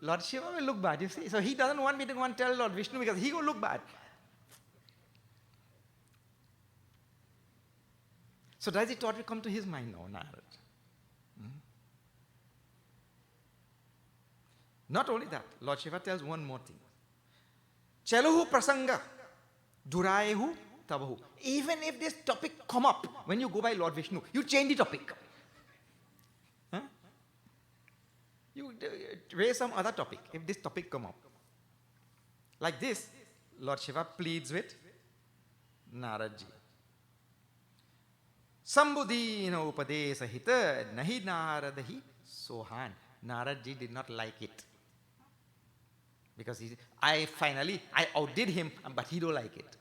Lord Shiva will look bad, you see. So he doesn't want me to go and tell Lord Vishnu because he will look bad. So does it ought come to his mind? No, Narad. Not only that, Lord Shiva tells one more thing. Chaluhu prasanga, durayehu tabahu. Even if this topic come up, when you go by Lord Vishnu, you change the topic. Huh? You raise some other topic, if this topic come up. Like this, Lord Shiva pleads with Naradji. Sambudhina upadesa hita nahi naradahi sohan. Naradji did not like it. Because I outdid him, but he don't like it.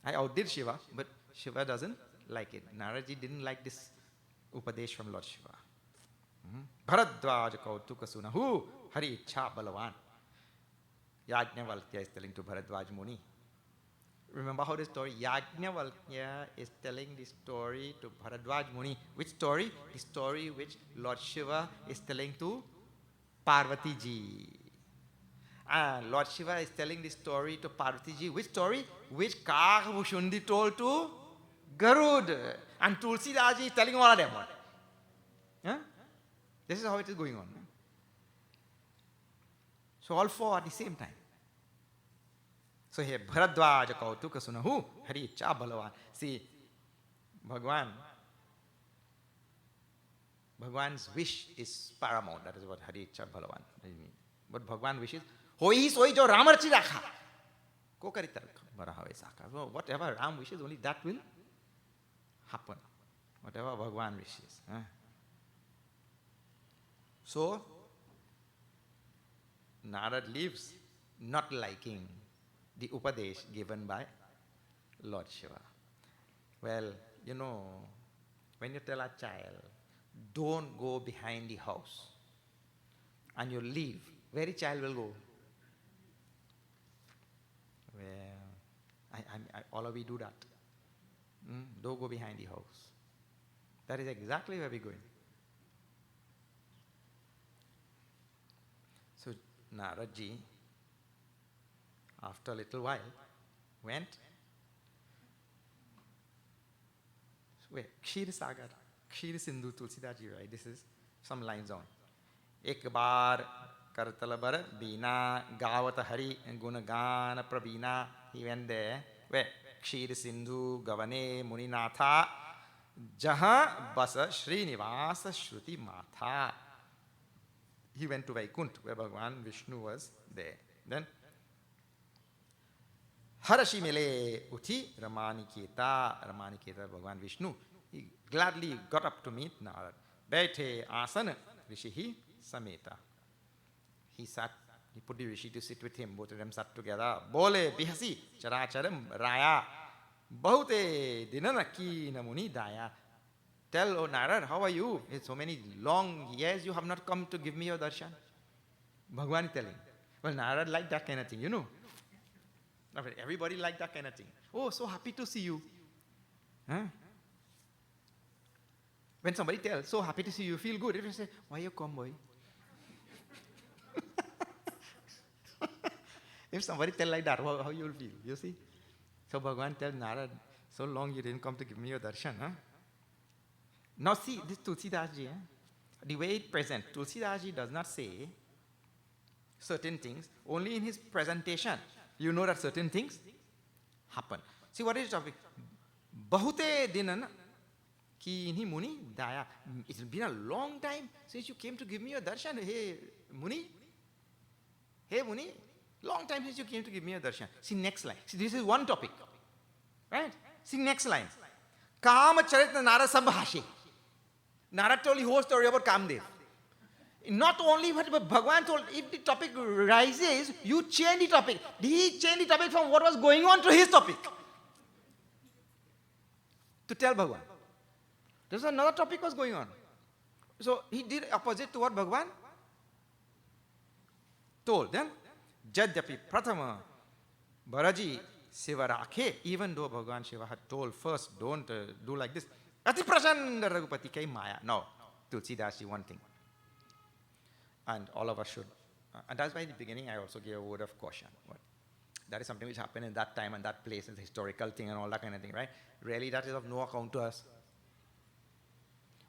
I outdid Shiva, but Shiva doesn't like it. Naradji didn't like this upadesh from Lord Shiva. Bharadwaja kautuka sunahu hari ichha balavan. Yajnavalkya is telling to Bharadwaj Muni. Remember how the story? Yajnavalkya is telling the story to Bharadwaj Muni. Which story? The story which Lord Shiva is telling to Parvati ji. And Lord Shiva is telling the story to Parvati ji. Which story? Which Kaghbhushundi told to Garud. And Tulsidas ji is telling all of them. Huh? This is how it is going on. So all four at the same time. So here, Bharadwaja kautuka sunahu hari cha balavan. See, Bhagwan's wish is paramount. That is what hari cha balavan means. But Bhagwan wishes, hoi soi jo ramarchi rakha. Ko karitar barahave saka. So whatever Ram wishes, only that will happen. Whatever Bhagwan wishes. So, Narad lives not liking the upadesh given by Lord Shiva. Well, you know, when you tell a child, don't go behind the house, and you leave, where the child will go? Well, all of we do that. Don't go behind the house. That is exactly where we're going. So, Naradji, after a little while, went. Wait, Kshir Sagar, Kshir Sindhu Tulsidaji, right? This is some lines on. Ek bar kartala bar bina gavata hari gunagana prabina. He went there. Where? Kshir Sindhu Gavane Muninatha Jaha Basa Srinivasa Shruti Matha. He went to Vaikunt, where Bhagwan Vishnu was there. Then Harashi Mele Uti Ramaniketa Bhagwan Vishnu. He gladly got up to meet Narad. Baithe Asana Rishihi Sameta. He put the Rishi to sit with him. Both of them sat together. Bole Bihasi Characharam Raya. Bahute Dinanaki Namuni Daya. Tell, oh Narad, how are you? It's so many long years you have not come to give me your darshan. Bhagwan is telling. Well, Narad liked that kind of thing, you know. Everybody liked that kind of thing. Oh, so happy to see you. Huh? When somebody tells, so happy to see you, you feel good. If you say, why you come, boy? If somebody tell like that, how you will feel, you see? So Bhagwan tells Narad, so long you didn't come to give me your darshan, huh? Now see, this Tulsidas ji, the way it presents, Tulsidas ji does not say certain things, only in his presentation. You know that certain things happen. See, what is the topic? Bahute dinan ki inhi muni daya. It's been a long time since you came to give me your darshan. Hey, Muni. Hey, Muni. Long time since you came to give me your darshan. See, next line. See, this is one topic. Right? See, next line. Kama charitna Narad Sabhashi. Narad told the whole story about Kamdev. Not only, but Bhagwan told, if the topic rises, you change the topic. He changed the topic from what was going on to his topic. To tell Bhagwan. There's another topic was going on. So he did opposite to what Bhagwan told. Then, Jadyapi Prathama Bharaji Shiva rakhe, even though Bhagavan Shiva had told first, don't do like this. Ati prachanda Raghupati kai maya. No, Tulsidas one thing. And all of us should. And that's why in the beginning I also gave a word of caution. What? That is something which happened in that time and that place, it's a historical thing and all that kind of thing, right? Really, that is of no account to us.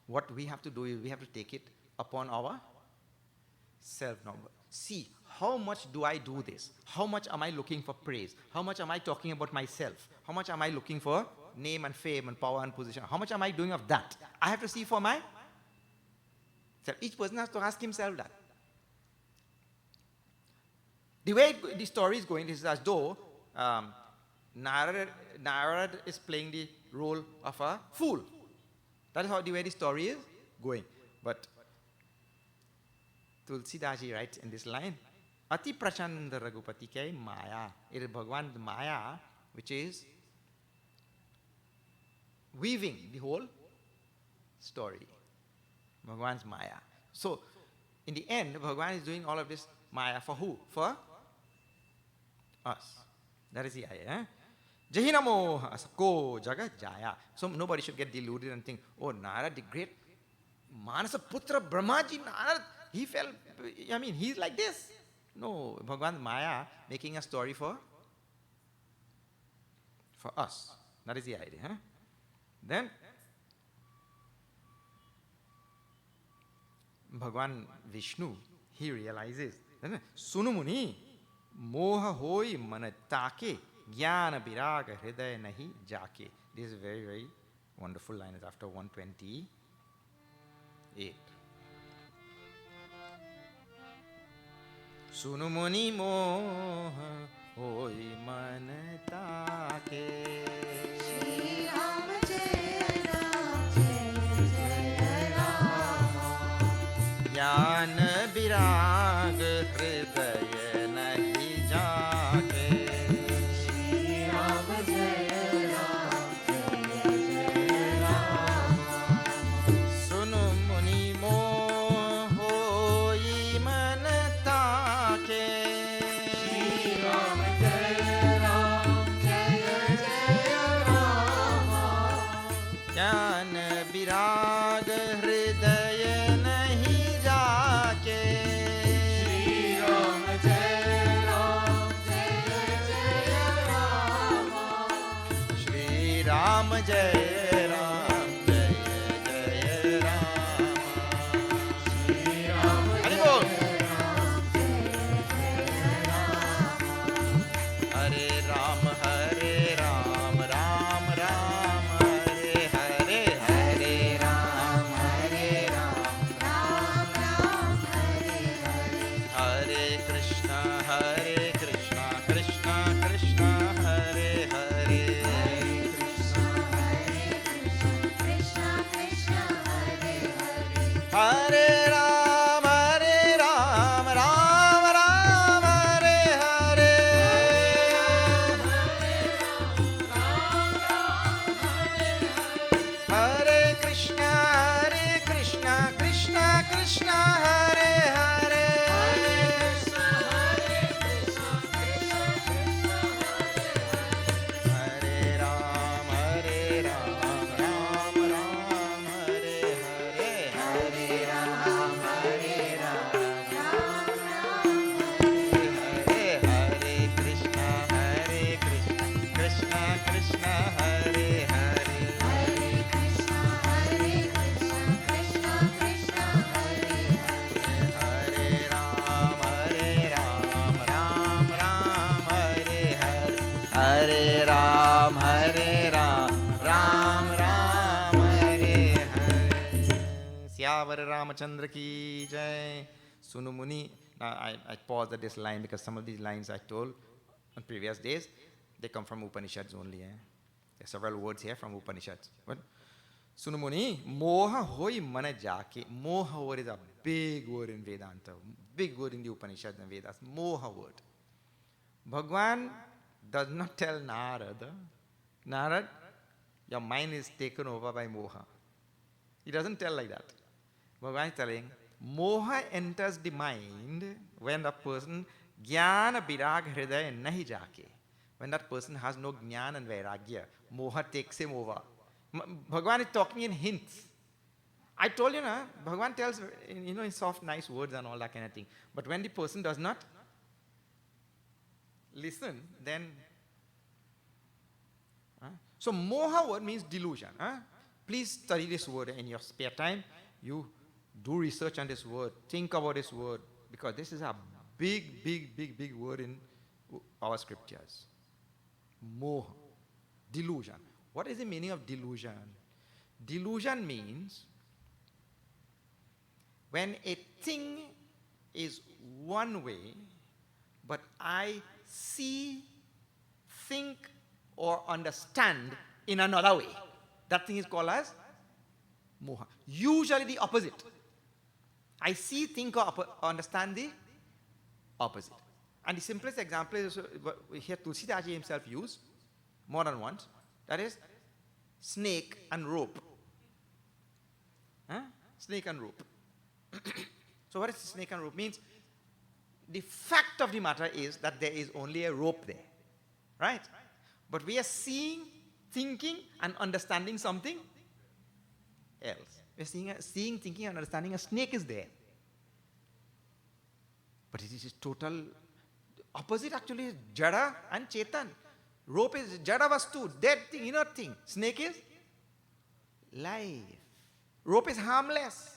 What we have to do is we have to take it upon our self now. See, how much do I do this? How much am I looking for praise? How much am I talking about myself? How much am I looking for name and fame and power and position? How much am I doing of that? I have to see for myself. Each person has to ask himself that. The way the story is going is as though Narad is playing the role of a fool. That is how the way the story is going. But Tulsidaji writes in this line, Ati prachanda Raghupati kai maya. It is Bhagavan's maya which is weaving the whole story. Bhagavan's maya. So, in the end, Bhagavan is doing all of this maya for who? For us. That is the idea. Jahinamo Asako Jagat Jaya. So nobody should get deluded and think, oh, Narad, the great Manasa Putra Brahmaji, Narad, he fell, he's like this. No, Bhagavan Maya making a story for us. That is the idea. Then Bhagavan Vishnu, he realizes, Sunumuni, Moha hoi manatake, jnana viraga hridaya nahi jake. This is a very, very wonderful line. It's after 128. Sunumuni moha hoi manatake. Shri Ram Jaya Ram Jaya Rama. Jnana viraga hridaya nahi jake. Shri Ram Jaya Ram Jaya Rama. Sunu muni moh hoi manatake. Shri Ram Jaya Ram Jaya Rama. Jnana viraga hridaya nahi jake. Shri Ram Jaya Ram Jaya Rama. Shri Ram Jaya Ram Jaya Rama. Shri Ram Hari Bol. Jaya Ram Hare Ram, Ram Ram, Hare Hare, Hare Ram, Hare Ram, Ram Ram Hare Hare. Hare Krishna, Krishna Krishna, Hare Hare. Krishna Krishna Hare Hare. Hare Ram, Ram Ram, Hare Hare. Hare Krishna, Krishna Krishna, Hare Hare. Hare Ram, Ram Ram, Hare Hare. Hare Ram, Hare Krishna, Krishna Krishna, Hare Hare. Krishna Krishna Hare Hare. Hare Ram, Ram Ram, Hare Hare. Hare Ram, Ram Ram, Hare Hare. Syavar Ramachandra ki jai. Sunu Muni. Now I paused at this line because some of these lines I told on previous days, they come from Upanishads only. There are several words here from Upanishads. What? Sunumuni, moha hoi mana jake. Moha word is a big word in Vedanta, big word in the Upanishads and Vedas. Moha word. Bhagwan does not tell Narad, your mind is taken over by moha. He doesn't tell like that. Bhagwan is telling, moha enters the mind when the person jnana virag hridaya nahi jake. when that person has no jnana and vairagya, moha takes him over. Bhagavan is talking in hints. I told you, na, Bhagavan tells, in soft, nice words and all that kind of thing. But when the person does not listen, then... So moha word means delusion. Please study this word in your spare time. You do research on this word. Think about this word. Because this is a big, big, big, big word in our scriptures. Moha. Delusion. What is the meaning of delusion? Delusion means when a thing is one way, but I see, think, or understand in another way. That thing is called as moha. Usually the opposite. I see, think, or understand the opposite. And the simplest example is here Tulsidaji himself used more than once. That is snake and rope. Snake and rope. So what is snake and rope? Means the fact of the matter is that there is only a rope there. Right? But we are seeing, thinking, and understanding something else. We are seeing, thinking, and understanding a snake is there. But it is total opposite actually is jada and chetan. Rope is jada vastu, dead thing, inert thing. Snake is life. Rope is harmless.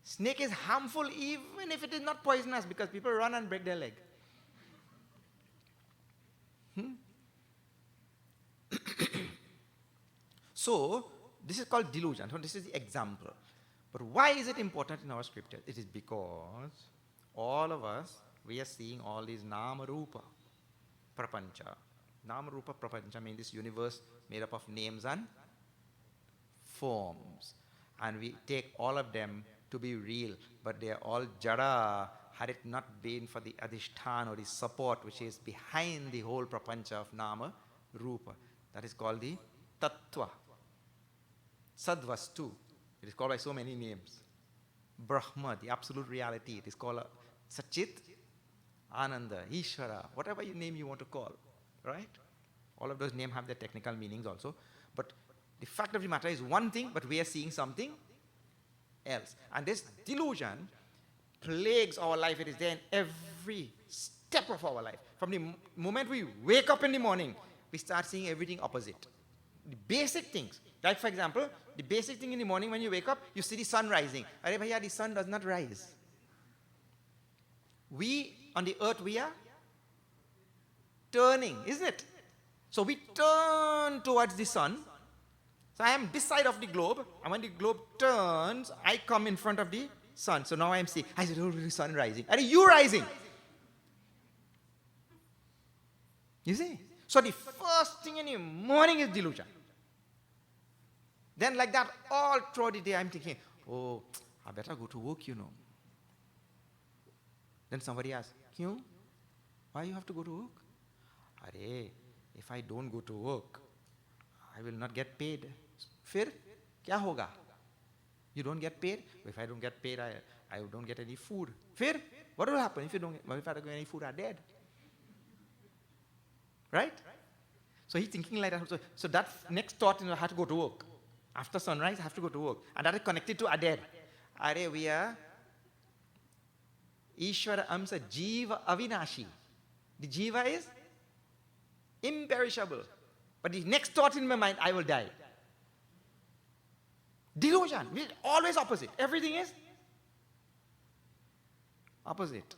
Snake is harmful even if it is not poisonous, because people run and break their leg. So, this is called delusion. So, this is the example. But why is it important in our scripture? It is because all of us, we are seeing all these nama rupa prapancha. Nama rupa prapancha means this universe made up of names and forms. And we take all of them to be real, but they are all jada, had it not been for the adhishthan or the support which is behind the whole prapancha of nama rupa. That is called the tattva. Sadvastu. It is called by so many names. Brahma, the absolute reality. It is called Sachit, Ananda, Ishvara, whatever name you want to call. Right? All of those names have their technical meanings also. But the fact of the matter is one thing, but we are seeing something else. And this delusion plagues our life. It is there in every step of our life. From the moment we wake up in the morning, we start seeing everything opposite. The basic things. Like for example, the basic thing in the morning when you wake up, you see the sun rising. Arey bhaiya, the sun does not rise. We, on the earth, we are turning, isn't it? So we turn towards the sun. So I am this side of the globe, and when the globe turns, I come in front of the sun. So now I am seeing, I said, oh, the sun rising. Are you rising? You see? So the first thing in the morning is delusion. Then like that, all throughout the day, I'm thinking, oh, I better go to work, you know. Then somebody asks, Kyun? Why you have to go to work? Arey, if I don't go to work, I will not get paid. Fir, kya hoga? You don't get paid? If I don't get paid, I don't get any food. Fir, what will happen if I don't get any food? I'm dead. Right? So he's thinking like that. So that next thought, I have to go to work. After sunrise, I have to go to work. And that is connected to Aded. Are we are Ishvara Amsa Jiva Avinashi. The Jiva is imperishable. But the next thought in my mind, I will die. Delusion. Always opposite. Everything is opposite.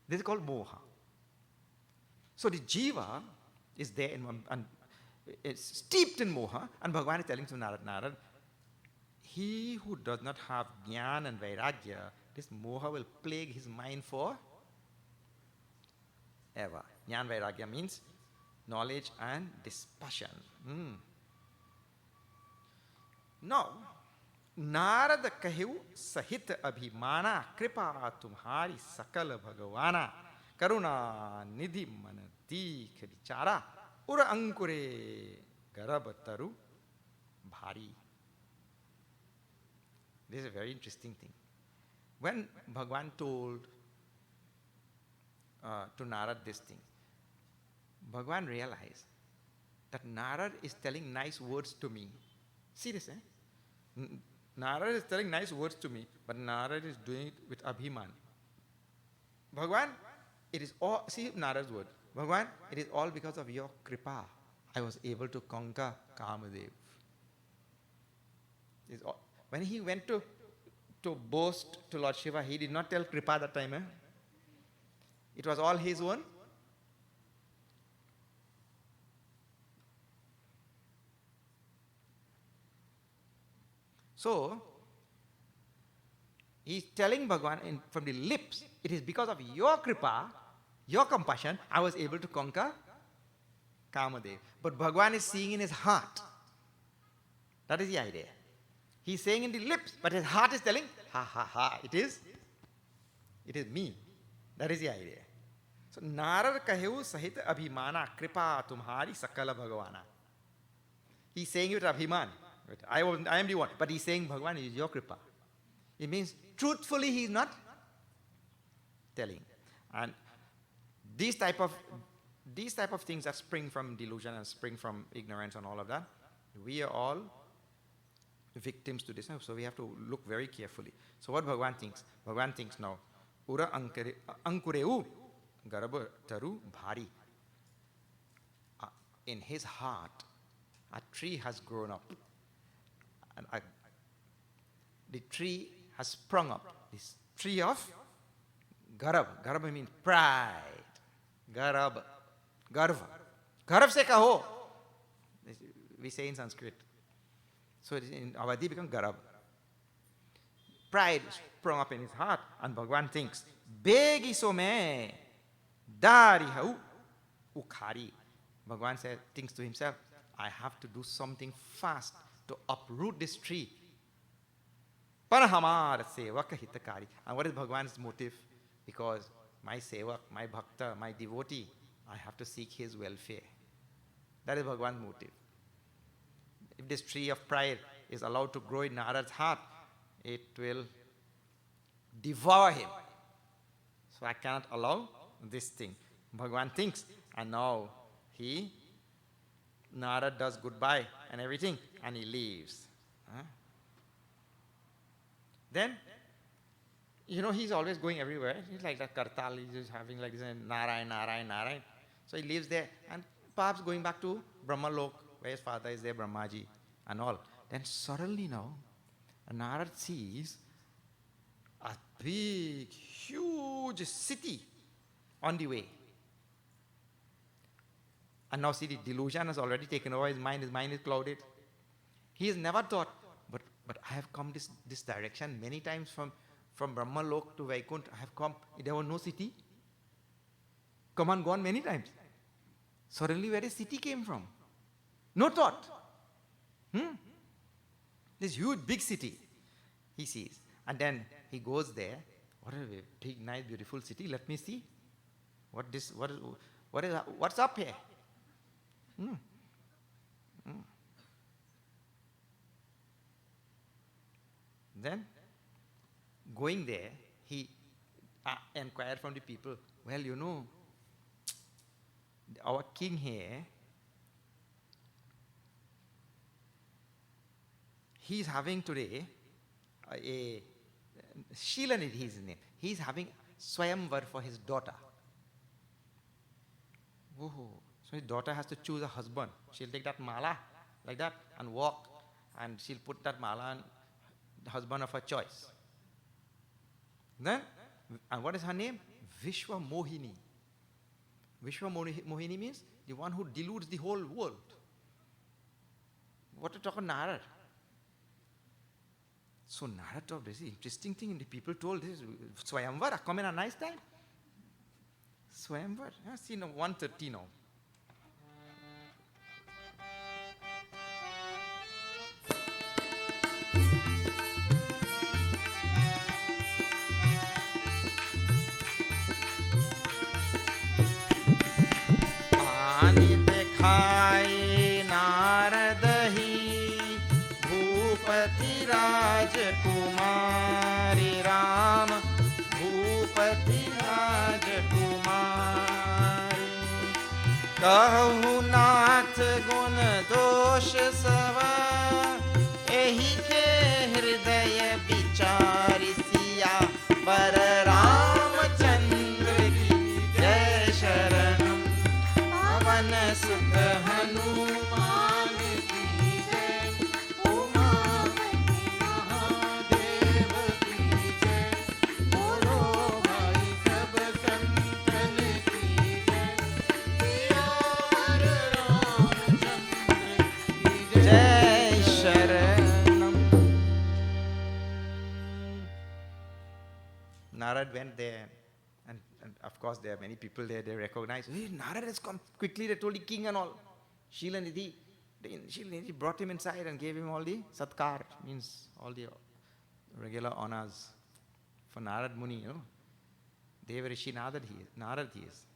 This is called moha. So the jiva is there and it's steeped in moha, and Bhagavan is telling to Narad, he who does not have jnana and vairagya, this moha will plague his mind for ever. Jnana vairagya means knowledge and dispassion. Now, Narad kahiu sahit abhimana kripa tumhari sakal bhagavana karuna nidhi manati vichara ura ankure garabataru bhari. This is a very interesting thing. When Bhagavan told to Narad this thing, Bhagavan realized that Narad is telling nice words to me. See this, eh? Narad is telling nice words to me, but Narad is doing it with Abhiman. Bhagavan, it is all, see Narad's word. Bhagavan, it is all because of your kripa. I was able to conquer Kamadev. When he went to boast to Lord Shiva, he did not tell kripa that time. Eh? It was all his own. So, he is telling Bhagavan from the lips, it is because of your kripa, your compassion, I was able to conquer Kamadev. But Bhagavan is seeing in his heart. That is the idea. He is saying in the lips, but his heart is telling, ha ha ha, it is me. That is the idea. So, Narad kahevu sahit abhimana kripa tumhari sakala Bhagavana. He is saying it with abhiman. I am the one. But he is saying, Bhagavan, it is your kripa. It means truthfully he is not telling. And these type of things that spring from delusion and spring from ignorance and all of that, we are all victims to this. So we have to look very carefully. So what Bhagavan thinks? Bhagavan thinks now, Ura ankureu garabha taru bhari. In his heart, a tree has grown up. And the tree has sprung up. This tree of garab. Garab means pride. Garab. Garva. Garv se kaho. We say in Sanskrit. So in Avadi becomes garab. Pride sprung up in his heart. And Bhagavan thinks, Begi so me. Dari hau. Ukhari. Bhagavan thinks to himself, I have to do something fast to uproot this tree. Parahamar sevak hitakari. And what is Bhagavan's motive? Because my sevak, my bhakta, my devotee, I have to seek his welfare. That is Bhagavan's motive. If this tree of pride is allowed to grow in Narad's heart, it will devour him. So I cannot allow this thing. Bhagavan thinks, and now Narad does goodbye and everything, and he leaves. Then, he's always going everywhere. He's like that Kartal, he's just having like this, Narayan, Narayan, Narayan. So he lives there, and perhaps going back to Brahma Lok, where his father is there, Brahmaji, and all. Then suddenly now, Narad sees a big, huge city on the way. And now see, the delusion has already taken over his mind is clouded. He has never thought, but I have come this direction many times from Brahma Lok to Vaikunt. I have come, there was no city. Come and gone many times. Suddenly where this city came from? No thought. This huge big city he sees. And then he goes there. What a big, nice, beautiful city. Let me see. What's up here? Then, going there, he inquired from the people, well, our king here, he's having today Sheelan is his name. He's having Swayamvar for his daughter. So his daughter has to choose a husband. She'll take that mala like that and walk, and she'll put that mala on the husband of her choice. Then, and what is her name? Vishwa Mohini. Vishwa Mohini means the one who deludes the whole world. What to talk of Narad? So Narad told this interesting thing, and the people told this Swayamvar, come in a nice time. Swayamvar, see now 1:30 now. खाए नारद ही भूपति राजकुमारी राम भूपति राजकुमारी कहु नाथ गुण दोष सब एहि के हृदय विचारिसिया पर रामचंद्र की जय शरणम पवन सुत हनुमान की जय उमापति महादेव की जय बोलो भाई सब संतन की जय सियावर रामचंद्र की जय शरणम. Narad went there, and of course there are many people there, they recognized, hey, Narad has come. Quickly they told the king and all. Shilanidhi brought him inside and gave him all the satkar, means all the regular honors for Narad Muni, you know. Deva Rishi Narad he is.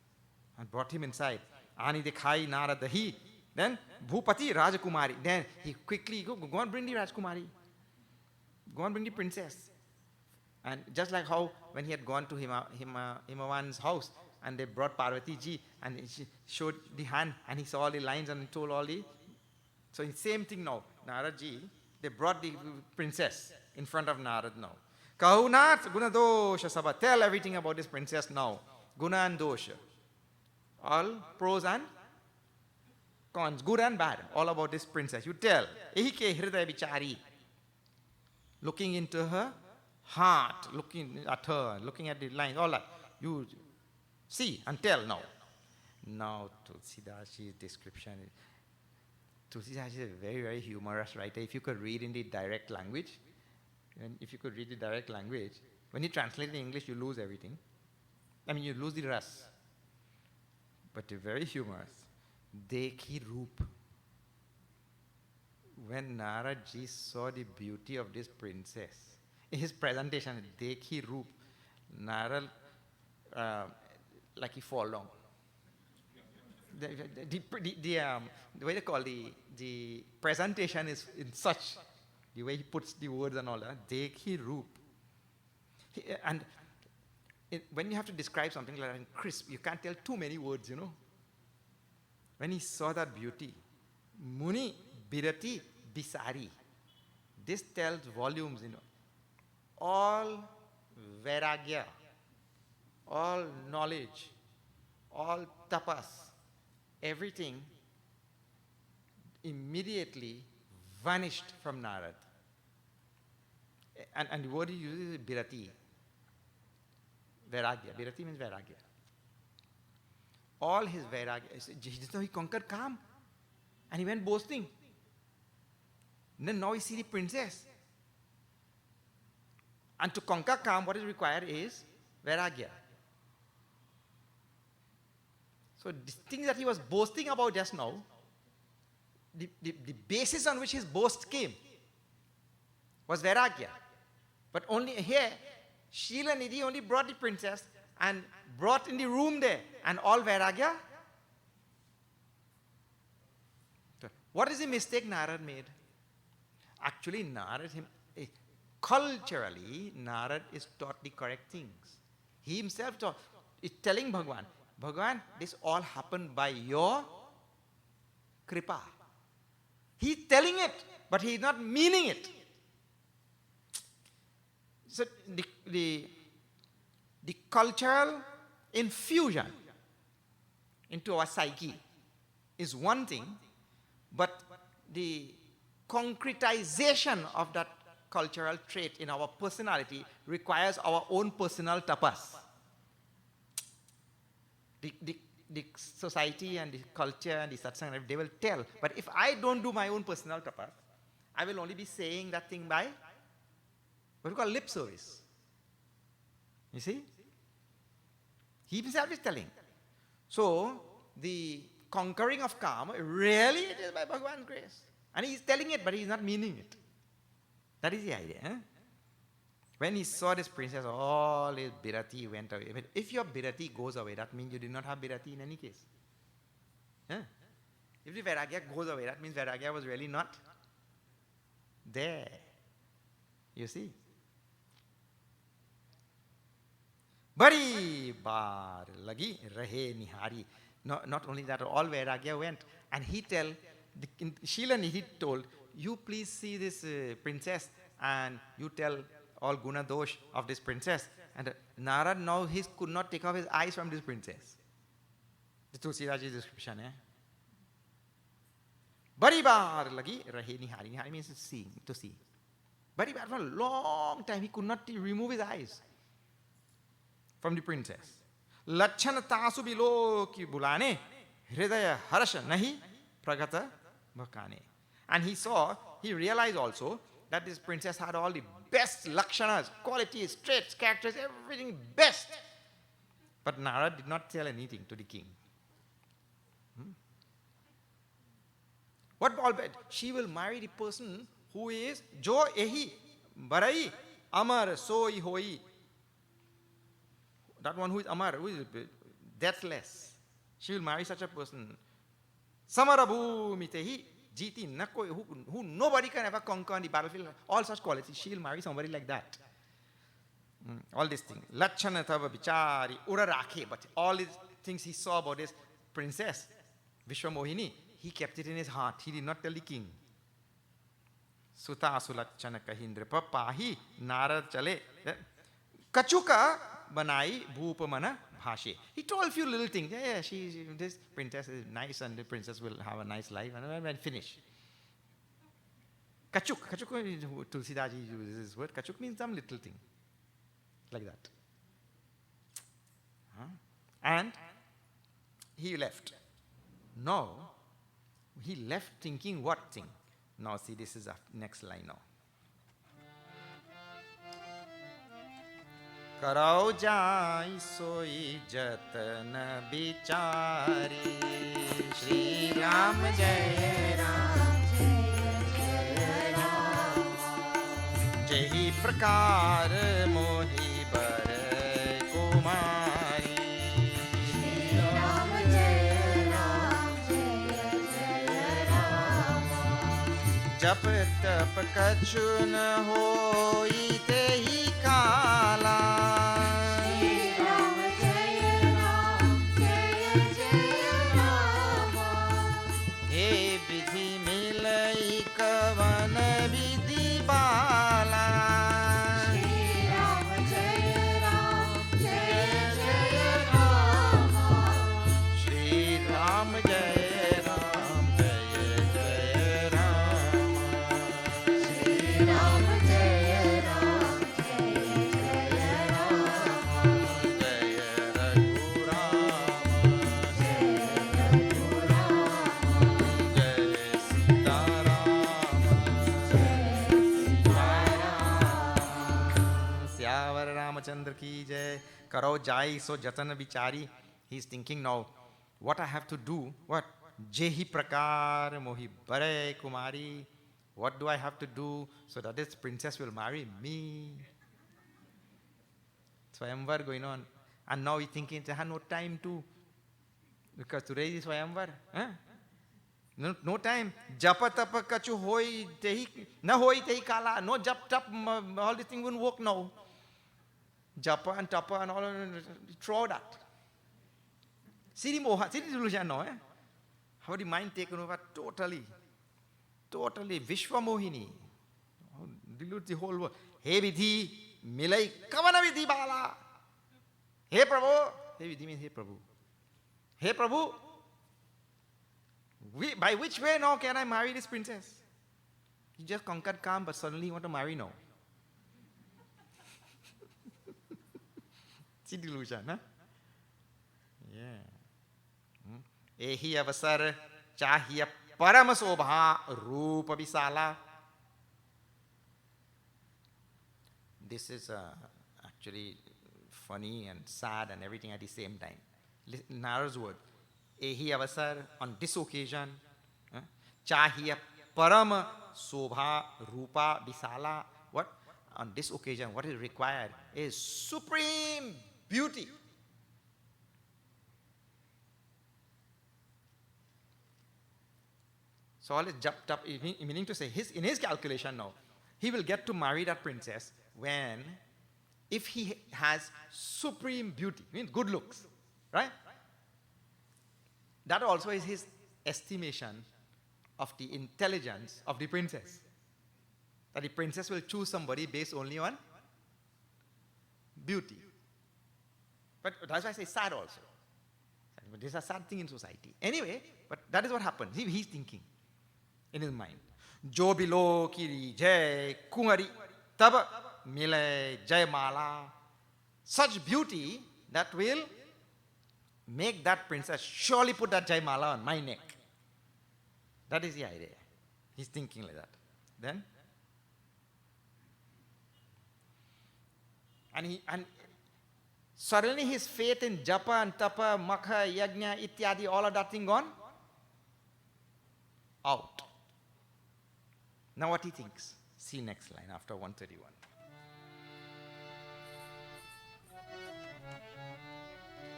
And brought him inside. Ani dekhai Narad dahi. Then Bhupati Rajakumari. Then he quickly, go and bring the Rajkumari. Go and bring the princess. And just like how when he had gone to Himavan's house and they brought Parvati ji and she showed the hand and he saw all the lines and he told all the... So it's same thing now. Narad ji, they brought the princess in front of Narad now. Kahunat guna dosha sabha. Tell everything about this princess now. Guna and dosha. All pros and cons, good and bad. All about this princess. You tell. Ehi ke hridaya vichari. Looking into her heart, looking at her, looking at the lines, all that. You see and tell now. Now Tulsidas's description. Tulsidas is a very, very humorous writer. If you could read in the direct language, when you translate in English, you lose everything. I mean, you lose the ras. But very humorous. Dekhi Roop. When Narad ji saw the beauty of this princess, in his presentation, Dekhi Roop, Narad, like he fall down. The way they call the presentation is in such, the way he puts the words and all that, Dekhi Roop. And when you have to describe something like that in crisp, you can't tell too many words, you know. When he saw that beauty, Muni Birati Bisari, this tells volumes, you know. All vairagya, all knowledge, all tapas, everything immediately vanished from Narad. And the word he uses is birati, vairagya. Birati means vairagya. All his vairagya, he conquered Kam and he went boasting. And then now we see the princess. And to conquer Kam, what is required is vairagya. So the things that he was boasting about just now, the basis on which his boast came was vairagya. But only here, Shilanidhi only brought the princess and brought in the room there, and all vairagya. So what is the mistake Narad made? Actually, culturally, Narad is taught the correct things. He himself is telling Bhagwan, this all happened by your kripa. He's telling it, but he's not meaning it. So the cultural infusion into our psyche is one thing, but the concretization of that cultural trait in our personality requires our own personal tapas. The society and the culture and the satsang, they will tell. But if I don't do my own personal tapas, I will only be saying that thing by what we call lip service. You see? He himself is telling. So, the conquering of Kama, really it is by Bhagavan's grace. And he is telling it, but he is not meaning it. That is the idea. Eh? When he saw this princess, all his birati went away. But if your birati goes away, that means you did not have birati in any case. Yeah. If the vairagya goes away, that means vairagya was really not there. You see? Bari bar lagi rahe nihari. not only that, all Vairagya went. And he Shilani, he told, you please see this princess and you tell all guna dosh of this princess. And Narad now he could not take off his eyes from this princess. This Tulsidaji's description. Bari baar lagi rahe nihari. Nihari means seeing, to see. Bari baar, for a long time he could not remove his eyes from the princess. Lachan tasu bilo ki bulane hridaya harasha nahi pragata bhakane. And he realized also that this princess had all the best lakshanas, qualities, traits, characters, everything best. But Narad did not tell anything to the king. What all bad? She will marry the person who is jo ehi barai amar soi hoi. That one who is amar, who is deathless. She will marry such a person. Samarabhu mitehi jiti nakoi, who nobody can ever conquer on the battlefield. All such qualities. She will marry somebody like that. All these things. Lachana tava bichari urarakhe. But all these things he saw about this princess, Vishwamohini, he kept it in his heart. He did not tell the king. Suta sulachana kahindra pahi narad chale. Kachuka banai bhupamana bhashe. He told a few little things. Yeah, this princess is nice and the princess will have a nice life. And finish. Kachuk. Kachuk, Tulsidaji uses this word. Kachuk means some little thing. Like that. And he left. No. He left thinking what thing? Now see, this is the next line now. Karau jai soi jatana bichari Shri Ram Jai Ram Jai Ram Jahi prakar mohi bare kumari Shri Ram Jai Ram Jai Ram Jap tap kachu na hoi tehi kala Karo jai so jatan vichari. He's thinking now, what I have to do? What? Jehi prakar mohi bare kumari. What do I have to do so that this princess will marry me? Swayamvar going on. And now he's thinking, I have no time to. Because today is Swayamvar. No time. Japa tapa kachu hoi tehi. Na hoi tehi kala. No jap tap. All this thing won't work now. Japa and tapa and all, throw that. See the moha, see the delusion now, How the mind taken over totally. Vishwamohini. Dilute the whole world. Hey Vidhi, Milai, Kavana Vidhi Bala. Hey Prabhu. Hey Vidhi means Hey Prabhu. Hey Prabhu. By which way now can I marry this princess? He just conquered Kam, but suddenly he want to marry now. See delusion, Yeah. Ehi avasar chahiya paramasobha rupa visala. This is actually funny and sad and everything at the same time. Narad's word. Ehi avasar, on this occasion, chahiya parama sobha rupa visala. What? On this occasion, what is required is supreme beauty. So all is japped up, meaning to say, in his calculation now, he will get to marry that princess if he has supreme beauty, means good looks, right? that also is his estimation of the intelligence of the princess. That the princess will choose somebody based only on beauty. But that's why I say sad also. But this is a sad thing in society. Anyway, but that is what happened. He's thinking in his mind. Jo bilo kiri jai kumari tab mile jai mala. Such beauty that will make that princess surely put that jai mala on my neck. That is the idea. He's thinking like that. Then, and suddenly his faith in japa and tapa, makha, yajna, ityadi, all of that thing gone out. Now what he thinks? See next line after 131.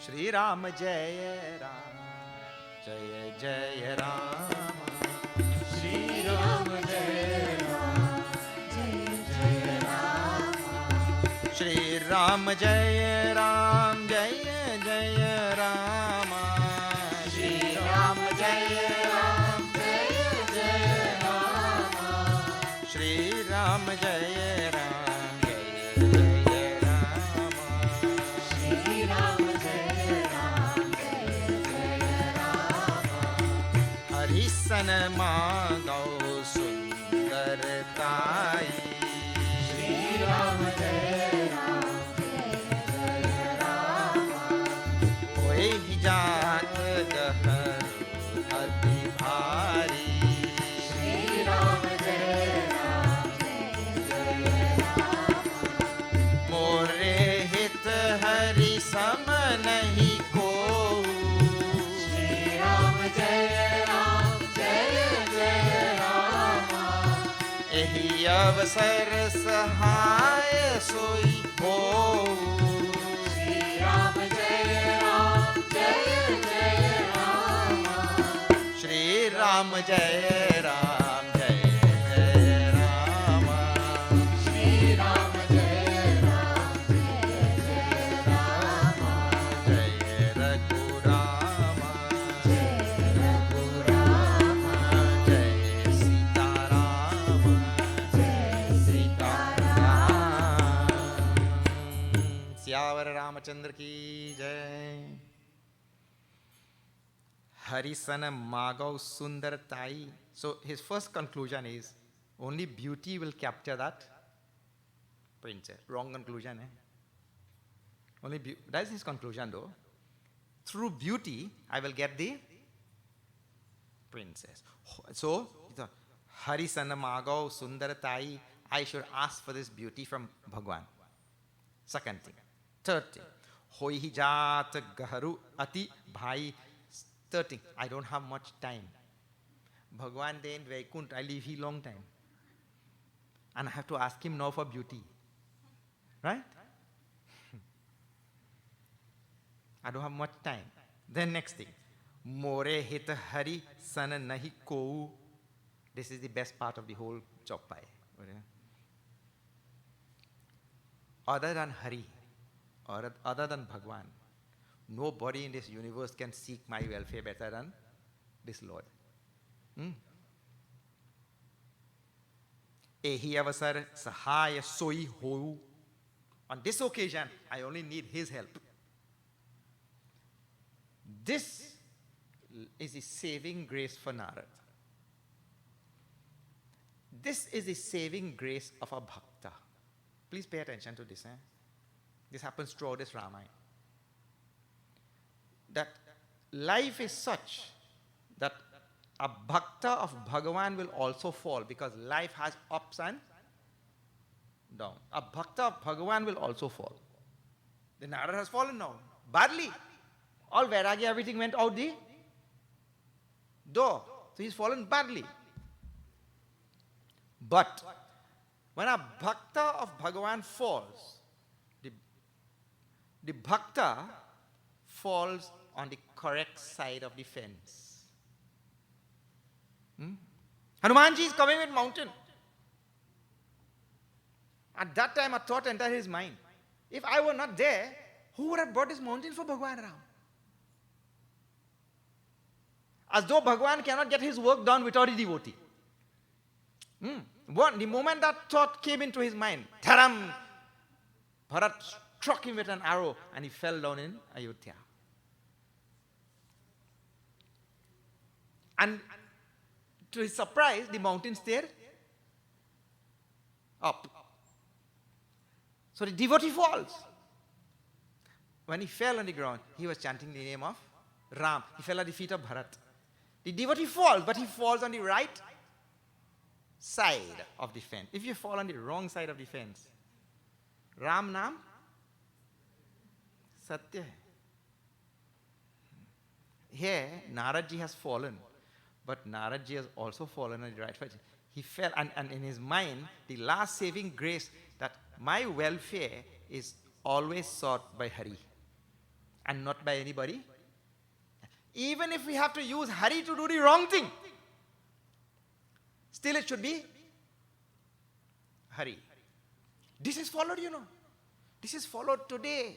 Shri Ram Jaya Ram, Jaya Jaya Ram. Shri Ram Jai Ram, Jai Jai Ram. Shri Ram Jaya Ram, Jaya Jaya Ram. Shri Ram Jai Ram, Jai Jai Ram. Shri Ram Jaya Ram, Jaya Jaya Ram. Shri Ram Jai Ram, Jai Jai Ram. Harisan Magau Sundartai. Shri Ram Jai Ram, Jai Jai Ram. Hoye hi jaat gaharu ati bhari. Shri Ram Jai Ram, Jai Jai Ram. More hit hari sam nahi ko. Shri Ram Jai Ram, Jai Jai Ram. Ehi avasar sahay soi ho. Shri Ram Jai Ram, Jai Jai Ram. Shri Ram Jai Ram, Jai Jai Ram. Shri Ram Jai Ram, Jai Jai Ram. Jai Raghurama, Jai Raghurama, Jai Sita Rama, Jai Sita Ram. Syavar Ramachandra ki jai. Harisana Magav Sundar Tai. So his first conclusion is only beauty will capture that princess. Wrong conclusion, eh? That is his conclusion though. Through beauty, I will get the princess. So, Harisana Magav Sundar Tai, I should ask for this beauty from Bhagwan. Second thing. Third thing. Hoi hi jaat gaharu ati bhai. Third thing. I don't have much time. Bhagwan then Vaikunt, I leave he long time. And I have to ask him now for beauty. Right? I don't have much time. Then next thing. More hit hari sana nahi ko. This is the best part of the whole chopai. Other than Hari, or other than Bhagwan, nobody in this universe can seek my welfare better than this Lord. Ehi avasar sahaya soi ho. On this occasion, I only need his help. This is the saving grace for Narad. This is the saving grace of a bhakta. Please pay attention to this. This happens throughout this Ramayana. That life is such that a bhakta of Bhagavan will also fall because life has ups and downs. A bhakta of Bhagavan will also fall. The Narad has fallen now. Badly. All Vairagya, everything went out the door. So he's fallen badly. But when a bhakta of Bhagavan falls, the bhakta falls on the correct side of the fence. Hanumanji is coming with mountain. At that time, a thought entered his mind. If I were not there, who would have brought this mountain for Bhagavan Ram? As though Bhagwan cannot get his work done without a devotee. The moment that thought came into his mind, Dharam, Bharat struck him with an arrow and he fell down in Ayodhya. And to his surprise, the mountain stayed up. So the devotee falls. When he fell on the ground, he was chanting the name of Ram. He fell at the feet of Bharat. The devotee falls, but he falls on the right side of the fence. If you fall on the wrong side of the fence, Ram Nam Satya hai. Here, Naradji has fallen, but Naradji has also fallen on the right side. He fell, and in his mind, the last saving grace that my welfare is always sought by Hari and not by anybody. Even if we have to use Hari to do the wrong thing, still it should be Hari. This is followed, This is followed today.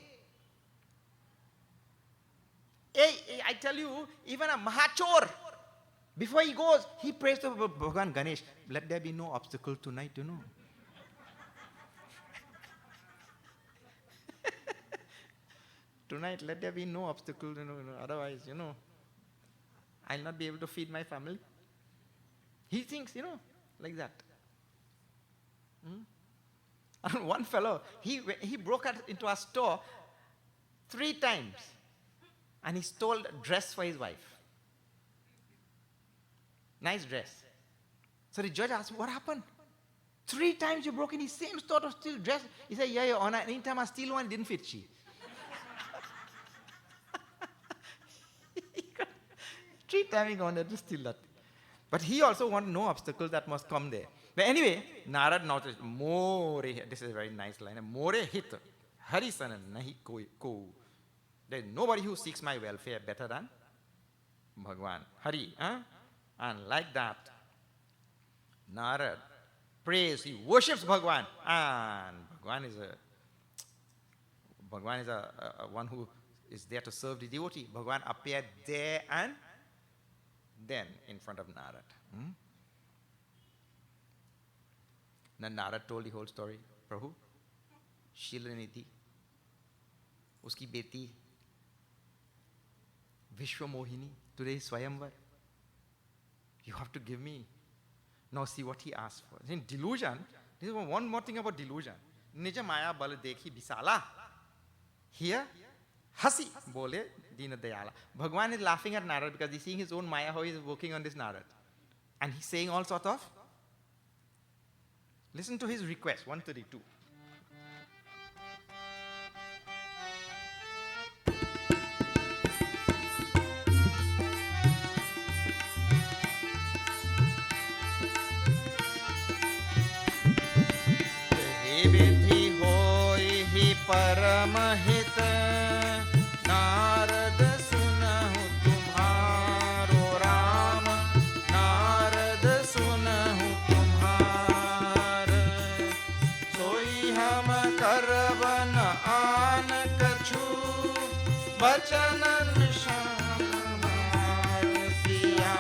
I tell you, even a Mahachor, before he goes, he prays to Bhagavan Ganesh, let there be no obstacle tonight, Tonight, let there be no obstacle, otherwise, I'll not be able to feed my family. He thinks, like that. And one fellow, he broke into a store 3 times and he stole a dress for his wife. Nice dress. So the judge asked, what happened? 3 times you broke in the same store to steal dress. He said, yeah, Your Honor, anytime I steal one, it didn't fit she. 3 times he wanted to steal that. But he also wanted no obstacle that must come there. But anyway, Narad noticed, More, this is a very nice line, More hit, Harisana nahi ko. There is nobody who seeks my welfare better than Bhagwan. Hari. And like that, Narad prays, he worships Bhagwan. And Bhagwan is a one who is there to serve the devotee. Bhagwan appeared there and then in front of Narad. Then Narad told the whole story. Prabhu, Shilanidhi, uski beti, Vishwamohini, today is Swayamvar. You have to give me. Now see what he asked for. In delusion, this is one more thing about delusion. Nija Maya bal dekhi bisala. Here, hasi bole Dina Dayala. Bhagwan is laughing at Narad because he's seeing his own Maya, how he is working on this Narad. And he's saying all sort of. Listen to his request, 132. परमहित Narad सुनहु तुम्हारो राम नारद सुनहु तुम्हार सोई हम करबन आन कछु बचनन श्याम सिया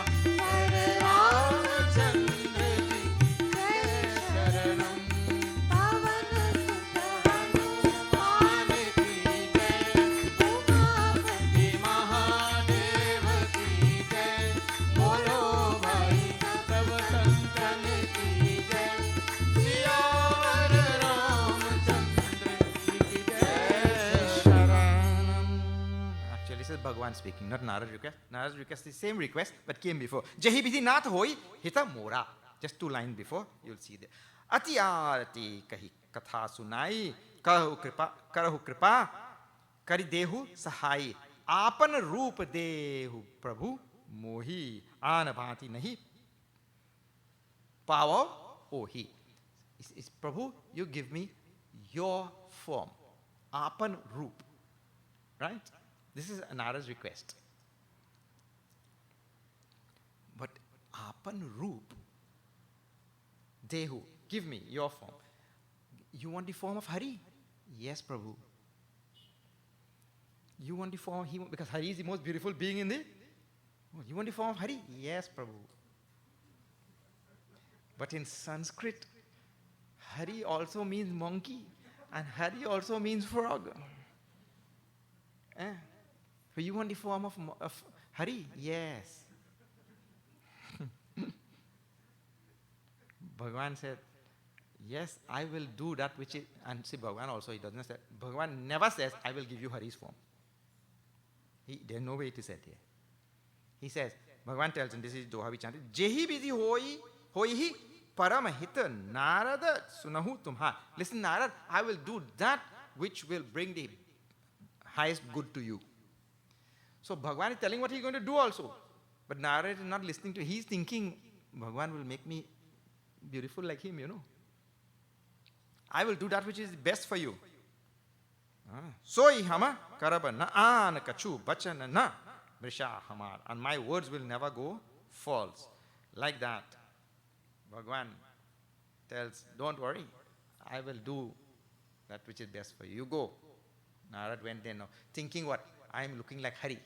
रामचंद्र जी शरणम Bhagwan speaking, not Narad's request. Narad's request is the same request, but came before. Jahi vidhi nath hoi, hita mora. Just 2 lines before, you'll see there. Ati arati kahi katha sunai, karahu kripa, kari dehu sahai, apan roop dehu prabhu, mohi, anabhati nahi, power ohi. It's Prabhu, you give me your form, apan roop, right? This is Narad's request. But Apan Roop, Dehu, give me your form. You want the form of Hari? Yes, Prabhu. You want the form, because Hari is the most beautiful being in the Oh, you want the form of Hari? Yes, Prabhu. But in Sanskrit, Hari also means monkey, and Hari also means frog. Eh? So you want the form of Hari? Yes. Bhagavan said, yes, I will do that which is, and see Bhagavan also, he doesn't say, Bhagavan never says, I will give you Hari's form. There's no way it is said here. He says, Bhagavan tells him, this is Doha we chanted, Jehi vidhi hoihi paramahita narada sunahu tumha. Listen, Narad, I will do that which will bring the highest good to you. So Bhagavan is telling what he's going to do also. But Narad is not listening to, he's thinking, Bhagavan will make me beautiful like him, you know. I will do that which is best for you. Soi hama karaba na an kachu bachana na brisha hamar. And my words will never go false. Like that, Bhagavan tells, don't worry, I will do that which is best for you. You go. Narad went there now, thinking what? I am looking like Hari.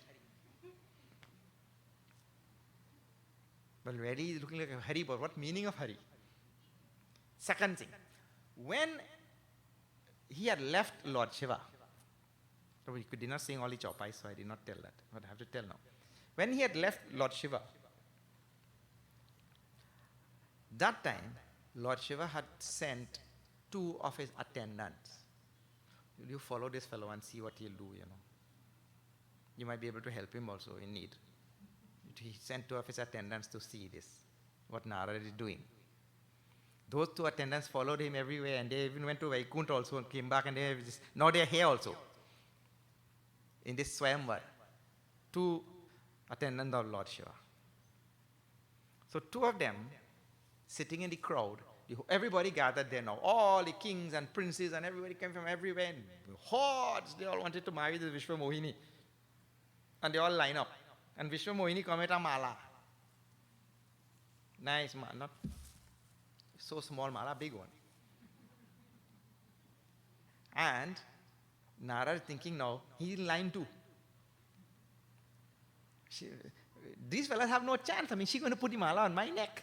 Well, really he is looking like Hari, but what meaning of Hari? Second thing, when he had left Lord Shiva, so we did not sing all the chaupai, so I did not tell that, but I have to tell now. When he had left Lord Shiva, that time Lord Shiva had sent 2 of his attendants. Will you follow this fellow and see what he'll do, you know? You might be able to help him also in need. He sent 2 of his attendants to see this, what Narada is doing. Those 2 attendants followed him everywhere, and they even went to Vaikuntha also and came back, and now they are here also. In this Swayamvar, 2 attendants of Lord Shiva. So 2 of them, sitting in the crowd, everybody gathered there now. All the kings and princes and everybody came from everywhere. And hordes, they all wanted to marry this Vishwa Mohini. And they all line up. And Vishwa Mohini come with a mala. Nice mala, not so small mala, big one. And Narada is thinking now, he's in line too. These fellas have no chance. I mean, she's going to put the mala on my neck.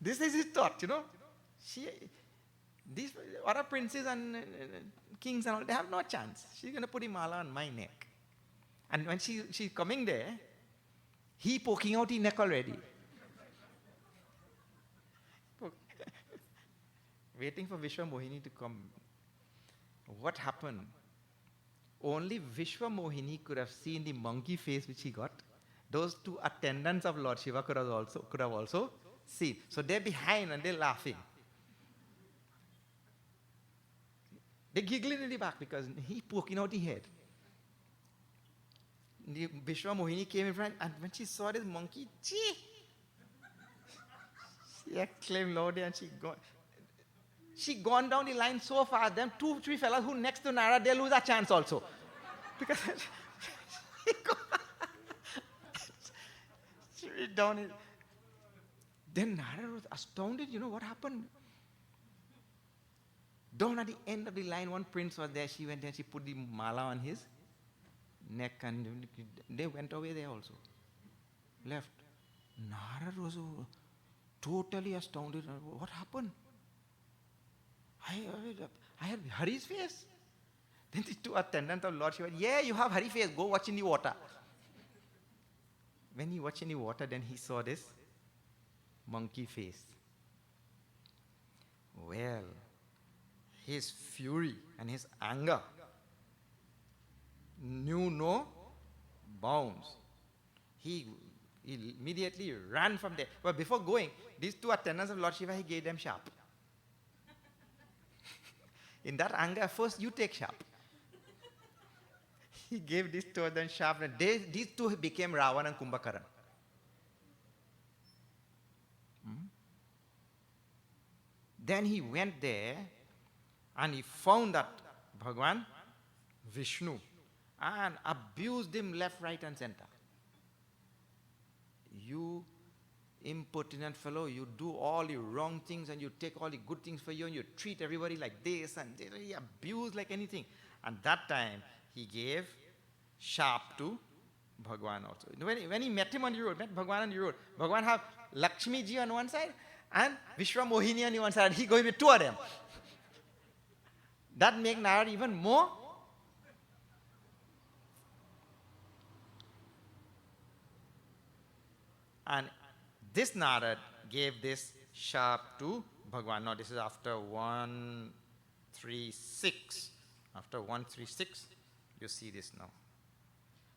This is his thought, you know. These other princes and kings and all, they have no chance. She's going to put the mala on my neck. And when she's coming there, he poking out his neck already. Waiting for Vishwa Mohini to come. What happened? Only Vishwa Mohini could have seen the monkey face which he got. Those 2 attendants of Lord Shiva could have also seen. So they're behind and they're laughing. They're giggling in the back because he poking out the head. The Vishwa Mohini came in front, and when she saw this monkey, she exclaimed loudly, and she gone down the line so far. Then 2, 3 fellas who next to Nara, they lose a chance also, because she down it. Then Nara was astounded. You know what happened? Down at the end of the line, one prince was there. She went there. She put the mala on his neck, and they went away there also. Left. Narad was totally astounded. What happened? I had Hari's face. Then the 2 attendants of Lord Shiva, yeah, you have Hari face, go watch in the water. When he watched in the water, then he saw this monkey face. Well, his fury and his anger knew no bounds. He immediately ran from there. But before going, these 2 attendants of Lord Shiva, he gave them sharp. In that anger, first you take sharp. He gave these 2 of them sharp. And these 2 became Ravan and Kumbhakaran. Then he went there and he found that Bhagavan Vishnu and abused him left, right and center. You impertinent fellow, you do all the wrong things and you take all the good things for you and you treat everybody like this, and he abused like anything. And that time he gave sharp to Bhagwan also. When he met him on the road, met Bhagwan on the road, Bhagwan have Lakshmi ji on one side and Vishwa Mohini on the one side. He going with two of them. That make Narad even more. And this Narad gave this sharp to Bhagwan. Now this is after 136. After 136, you see this now.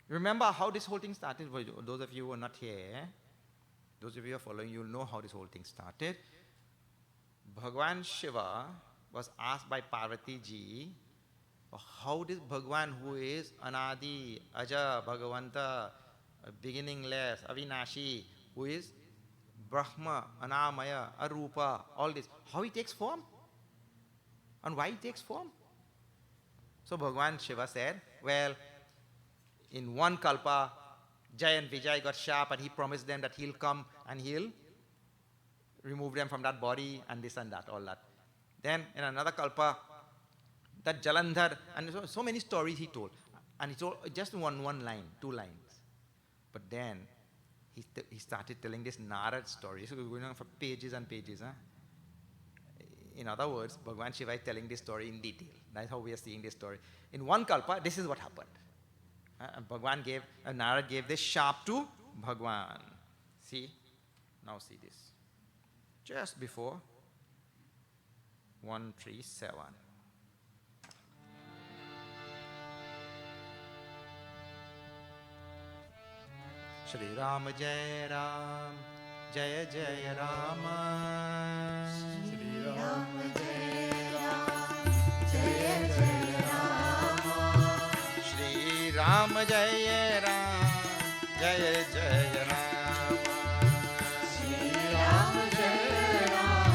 Remember how this whole thing started? Those of you who are not here, those of you who are following, you'll know how this whole thing started. Bhagwan Shiva was asked by Parvati ji, how this Bhagwan who is Anadi, Aja, Bhagavanta, beginningless, Avinashi, who is Brahma, Anamaya, Arupa, all this, how he takes form? And why he takes form? So Bhagwan Shiva said, well, in one kalpa, Jai and Vijay got sharp and he promised them that he'll come and he'll remove them from that body and this and that, all that. Then in another kalpa, that Jalandhar, and so many stories he told. And he told just one line, 2 lines. But then he started telling this Narad story. So it was going on for pages and pages. Huh? In other words, Bhagwan Shiva is telling this story in detail. That's how we are seeing this story. In one kalpa, this is what happened. Narad gave this sharp to Bhagwan. See? Now see this. Just before 137. Shri Ram Jai Ram, Jai Jai Rama. Shri Ram Jai Ram, Jai Jai Rama. Shri Ram Jai Ram, Jai Jai Rama. Shri Ram Jai Ram,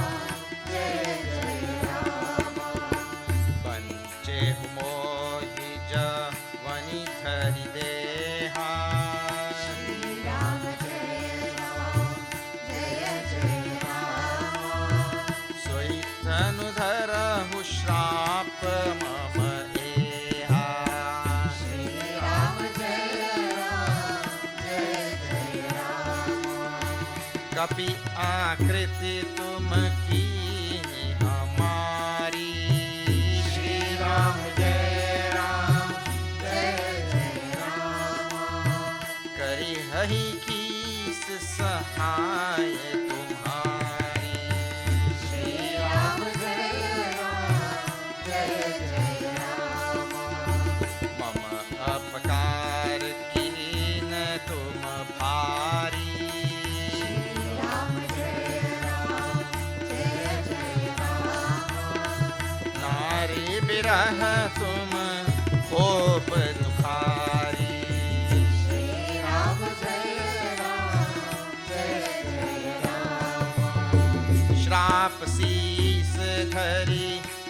Jai Jai Rama. Panche Mohi Javani Thari Deha. Shri Ram Jai Ram, Jai Jai Rama. Soitanu Dharahu Shrap Mama Eha. Shri Ram Jai Ram, Jai Jai Rama. Kapi Akriti Tum Kini Hamari. Shri Ram Jai Ram, Jai Jai Rama. Kari Hahi Kis Sahai Tumhari. Shri Ram Jai Ram, Jai Jai Rama. Mama Apakar Kin Tum Bhari. Ram Jai Ram, Jai Jai Rama. Nari Birah Tum Khop Dukhari. Shri Ram Jai Ram, Jai Jai Rama. Shrap Sis Dhari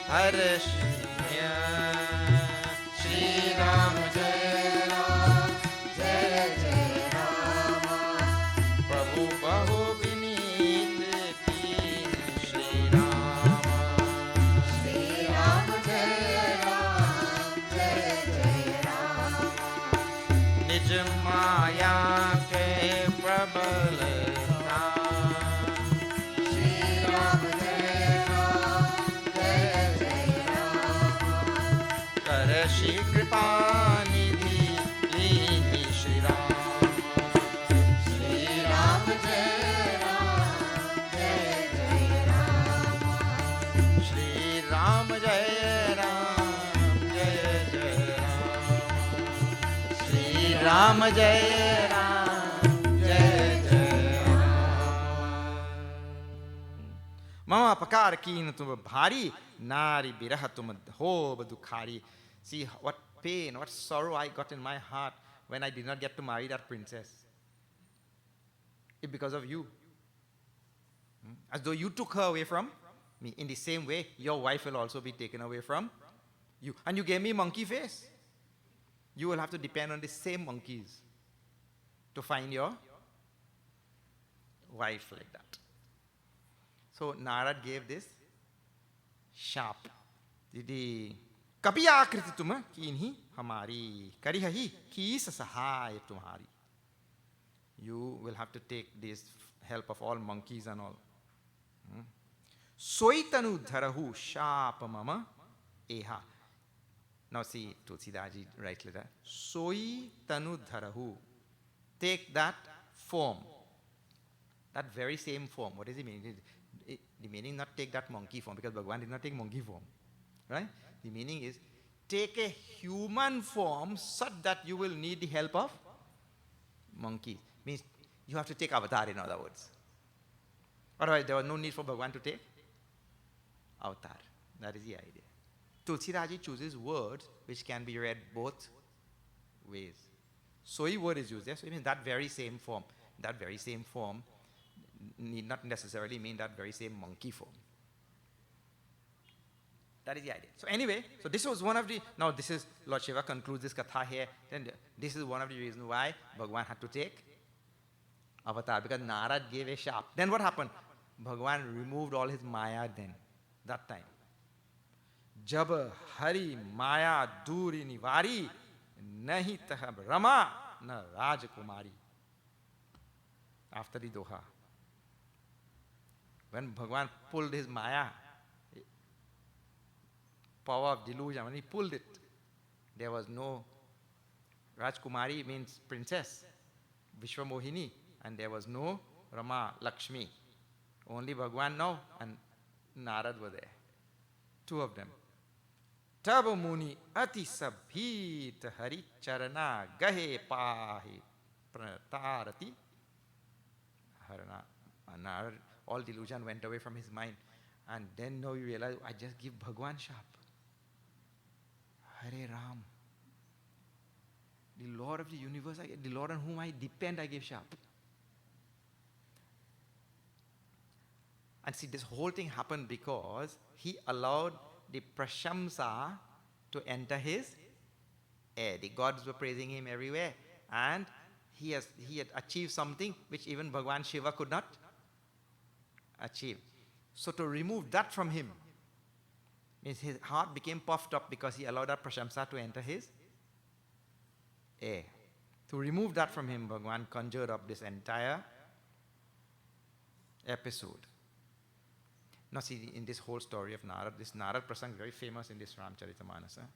Harshya. Shri Ram Jai Ram, Jai Jai Rama. Prabhu Bahu Vineet Kin Shri Rama. Shri Ram Jai Ram, Jai Jai Rama. Nij Maya Ke Prabal Shri Ram Jai Ram, Jai Jai Rama. Kar Shri Kripa Nidhi Lini Shri Rama. Shri Ram Jai Ram, Jai Jai Rama. Shri Ram Jai Ram, Jai Jai Ram. Shri Ram Jai Ram, Jai Jai Ram. Mama Pakar Kin Tum Bhari, Nari Birah Tum Hob Dukhari. See what pain, what sorrow I got in my heart when I did not get to marry that princess. It's because of you. As though you took her away from me. In the same way, your wife will also be taken away from you. And you gave me monkey face. You will have to depend on the same monkeys to find your wife like that. So Narad gave this sharp. The कपिया कृति तुम कीन्ही हमारी करिहि keys सहाय तुम्हारी. You will have to take this help of all monkeys and all. Soitanu dharahu shapa mama eha. Now see, Tulsidaji writes later. Soitanu dharahu. Take that form. That very same form. What does it mean? The meaning not take that monkey form, because Bhagavan did not take monkey form. Right? The meaning is take a human form such that you will need the help of monkeys. Means you have to take avatar, in other words. Otherwise there was no need for Bhagavan to take avatar. That is the idea. Tulsidaji chooses words which can be read both ways. Soi word is used there, so it means that very same form. That very same form need not necessarily mean that very same monkey form. That is the idea. So anyway, so this was one of the, now this is, Lord Shiva concludes this katha here, then this is one of the reasons why Bhagavan had to take avatar, because Narad gave a sharp. Then what happened? Bhagavan removed all his maya then, that time. Jab hari maya duri nivari, nahi tahab rama na rajkumari. After the doha. When Bhagavan pulled his maya, power of delusion, when he pulled it, there was no Rajkumari, means princess, Vishwamohini, and there was no Rama, Lakshmi. Only Bhagavan now and Narad were there. Two of them. Tabo Muni Ati Sabhit Hari Charana Gahe Pahi Pratarati Harana. And Narad, all delusion went away from his mind. And then now you realize, I just give Bhagavan sharp. Hare Ram. The Lord of the universe, the Lord on whom I depend, I give sharp. And see, this whole thing happened because he allowed the prashamsa to enter his air. The gods were praising him everywhere. And he had achieved something which even Bhagavan Shiva could not achieve. So to remove that from him, means his heart became puffed up because he allowed that prashamsa to enter his air. To remove that from him, Bhagavan conjured up this entire episode. Now see, in this whole story of Narad, this Narad Prasang is very famous in this Ramcharitamānasa.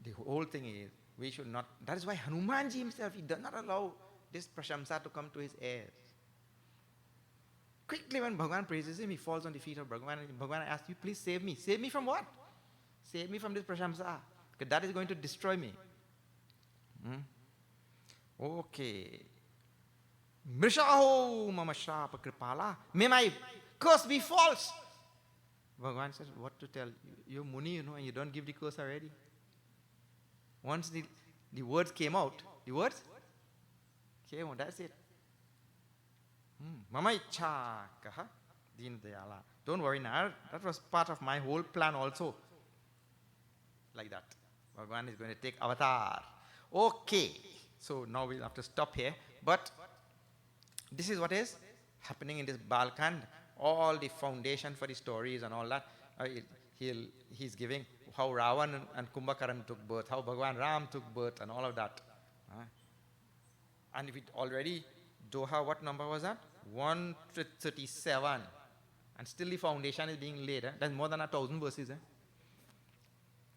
The whole thing is, we should not, that is why Hanumanji himself, he does not allow this prashamsa to come to his heirs. Quickly when Bhagavan praises him, he falls on the feet of Bhagavan, and Bhagavan asks you, please save me. Save me from what? Save me from this prashamsa, because that is going to destroy me. Okay. Mrishaho mama shrapa kripala. May my curse be false. Bhagavan says, what to tell? You're Muni, you know, and you don't give the curse already. Once the words came out, that's it. Mama ichha kaha Deen Dayala. Don't worry, Nar, that was part of my whole plan also. Like that. Bhagavan is going to take avatar. Okay. So now we'll have to stop here. But this is what is happening in this Balkand. All the foundation for the stories and all that. He's giving how Ravan and Kumbhakaran took birth, how Bhagavan Ram took birth and all of that. And if it already, Doha, what number was that? 137. And still the foundation is being laid. That's more than 1,000 verses.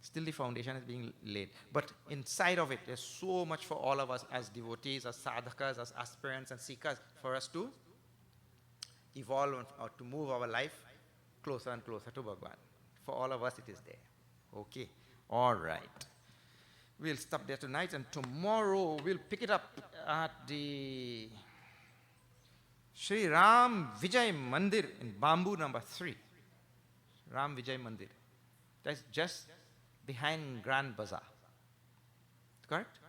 Still the foundation is being laid. But inside of it, there's so much for all of us as devotees, as sadhakas, as aspirants and seekers, for us to evolve or to move our life closer and closer to Bhagavan. For all of us, it is there. Okay. All right. We'll stop there tonight, and tomorrow we'll pick it up at the Sri Ram Vijay Mandir in Bamboo number 3. Ram Vijay Mandir. That's just behind Grand Bazaar. Correct?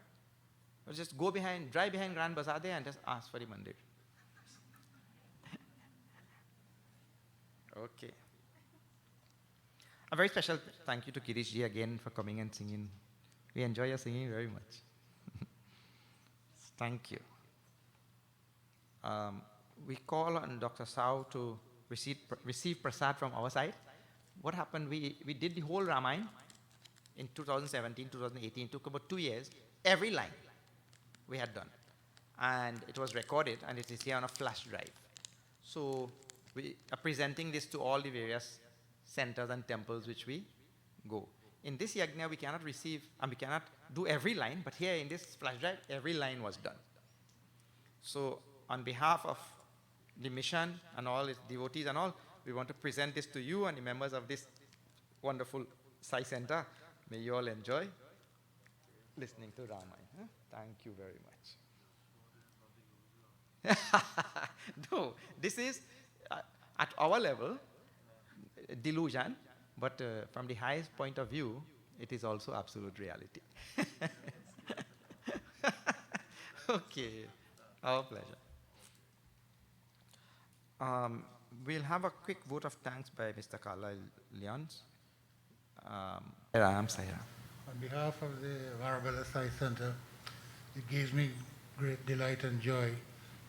Or just go drive behind Grand Bazaar there and just ask for the mandir. Okay. A very special thank you to Kirish ji again for coming and singing. We enjoy your singing very much. Thank you. We call on Dr. Sao to receive prasad from our side. What happened? We did the whole Ramayana, in 2017, 2018, took about 2 years, every line we had done. And it was recorded, and it is here on a flash drive. So we are presenting this to all the various centers and temples which we go. In this yajna, we cannot receive, and we cannot do every line, but here in this flash drive, every line was done. So on behalf of the mission and all its devotees and all, we want to present this to you and the members of this wonderful Sai Center. May you all enjoy listening to Ramayana. Thank you very much. No, this is at our level delusion, but from the highest point of view, it is also absolute reality. Okay, our pleasure. We'll have a quick vote of thanks by Mr. Carlyle Lyons. Ram Saira. On behalf of the Marabella Sai Center, it gives me great delight and joy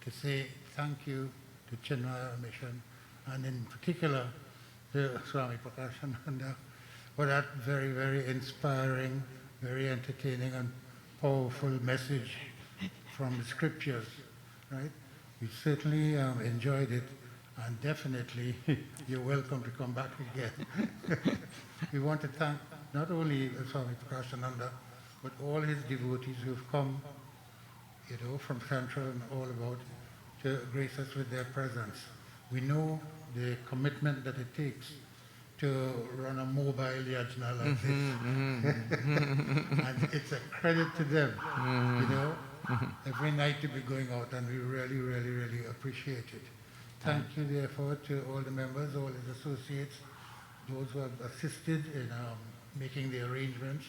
to say thank you to Chinmaya Mission, and in particular to Swami Prakashananda for that very, very inspiring, very entertaining and powerful message from the scriptures, right? We certainly enjoyed it, and definitely you're welcome to come back again. We want to thank not only Swami Prakashananda, but all his devotees who have come, from Central and all about, to grace us with their presence. We know the commitment that it takes to run a mobile yajna like this. And it's a credit to them, every night to be going out, and we really, really, really appreciate it. Thank you, therefore, to all the members, all his associates, those who have assisted in making the arrangements,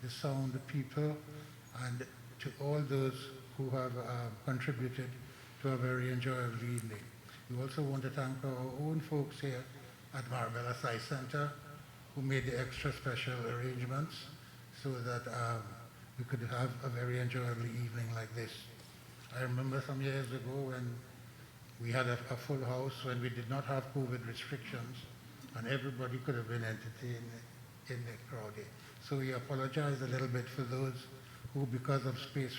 the sound, the people, and to all those who have contributed to a very enjoyable evening. We also want to thank our own folks here at Marabella Sai Center who made the extra special arrangements so that we could have a very enjoyable evening like this. I remember some years ago when we had a full house, when we did not have COVID restrictions, and everybody could have been entertained in the crowd. So we apologize a little bit for those who, because of space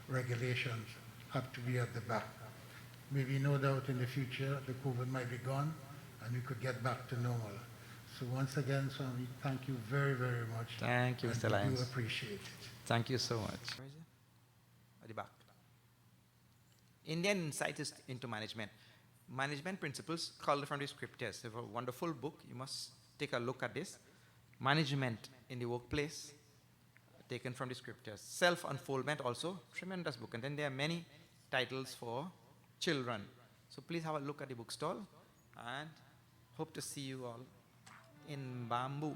regulations, have to be at the back. Maybe no doubt in the future the COVID might be gone and we could get back to normal. So once again, Swami, thank you very, very much. Thank you, Mr. Lyons. We do appreciate it. Thank you so much. At the back. Indian insight is into management. Management principles called from the scriptures. It's a wonderful book. You must take a look at this. Management in the workplace, taken from the scriptures. Self-unfoldment also, tremendous book. And then there are many titles for children. So please have a look at the bookstall, and hope to see you all in Bamboo.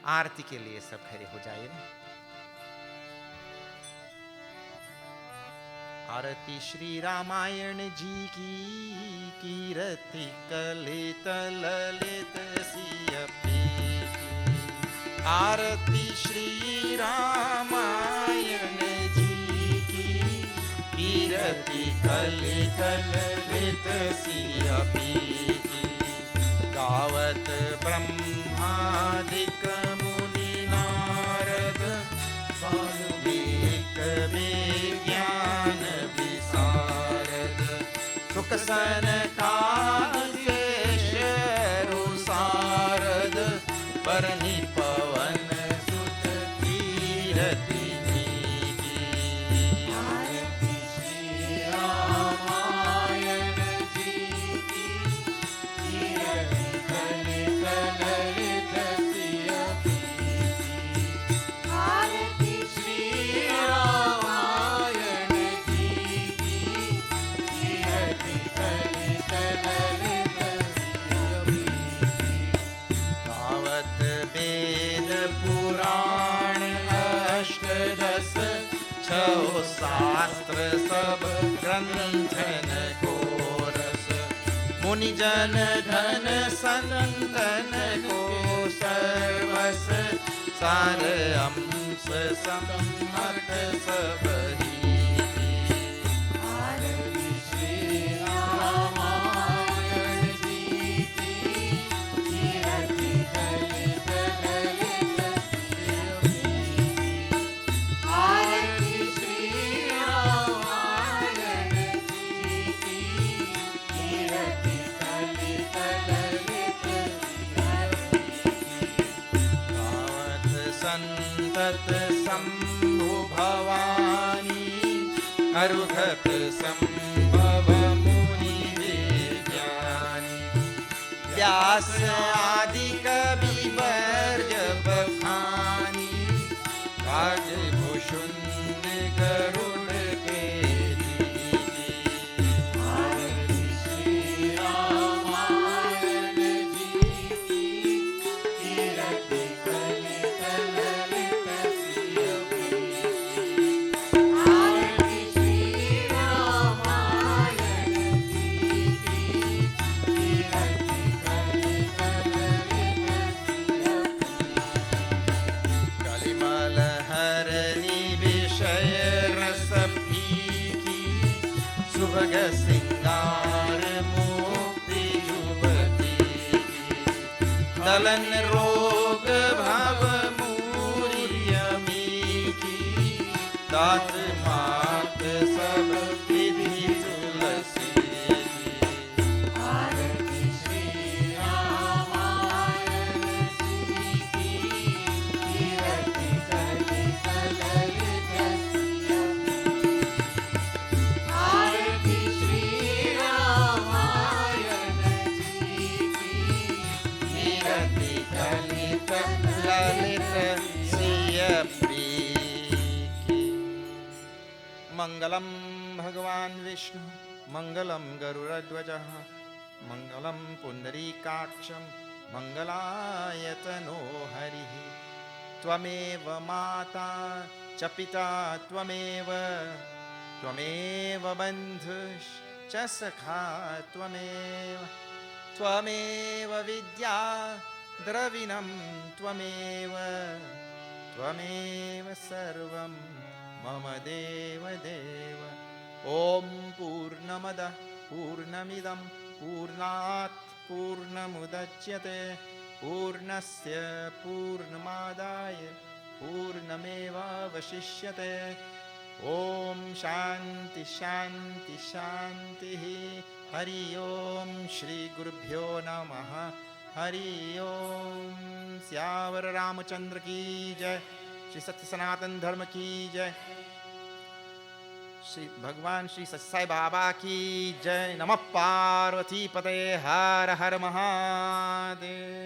आरती के लिए सब खड़े हो जाइए. आरती श्री रामायण जी की कीरति कलित ललित सियपी की. आरती श्री रामायण जी की कीरति कलित ललित सियपी की. गावत ब्रह्मादिक मुनि नारद वाल्मीक विज्ञान विशारद. सुख सनकादिकेश सारद परनि पवन सुत कीरति नीति. आरती श्री रामायण जी की कीरति कलित ललित सियपी की. आरती श्री रामायण जी की कीरति कलित ललित सियपी की. गावत वेद पुराण अष्टदश छो शास्त्र सब ग्रंथन को रस. मुनि जन धन संतन को सर्वस सार अंश सम्मत सब ही. आरती श्री रामायण जी की कीरति कलित ललित अरुहत शंभु भवानी अरुहत संभव मुनि विज्ञानी व्यास आदि कवि वर्ज बखानी राज भूषुंड गरुड़ के दीदी आरती श्री रामायण जी की कीरति कलित ललित सिय प्रीति आरती श्री रामायण जी की कीरति कलित ललित सिय कलिमल हरनि विषय रस फीकी सुभग सिंगार मुक्ति युवती दलन रोग भव मूर्यमी की दात मात सब विधि तुलसी आरती श्री रामायण जी की कीरति कलित ललित सिय आरती श्री रामायण जी की कीरति कलित ललित सिय प्रीति मंगलम भगवान विष्णु मंगलम गरुड़ध्वजः मंगलम पुंडरीकाक्षं मंगलायतनो हरिः त्वमेव माता च पिता त्वमेव त्वमेव बन्धुश्च सखा त्वमेव त्वमेव विद्या द्रविणं त्वमेव त्वमेव सर्वं मम देव देव ॐ पूर्णमदः पूर्णमिदं पूर्णात् पूर्णमुदच्यते पूर्णस्य पूर्णमादाय पूर्णमेवावशिष्यते ॐ शान्ति शान्ति शान्तिः हरि ओम श्री गुरुभ्यो नमः हरि ओम श्यावर रामचंद्र की जय श्री सत्य सनातन धर्म की जय श्री भगवान श्री सत्साई बाबा की जय नमः पार्वती पते हर हर महादेव।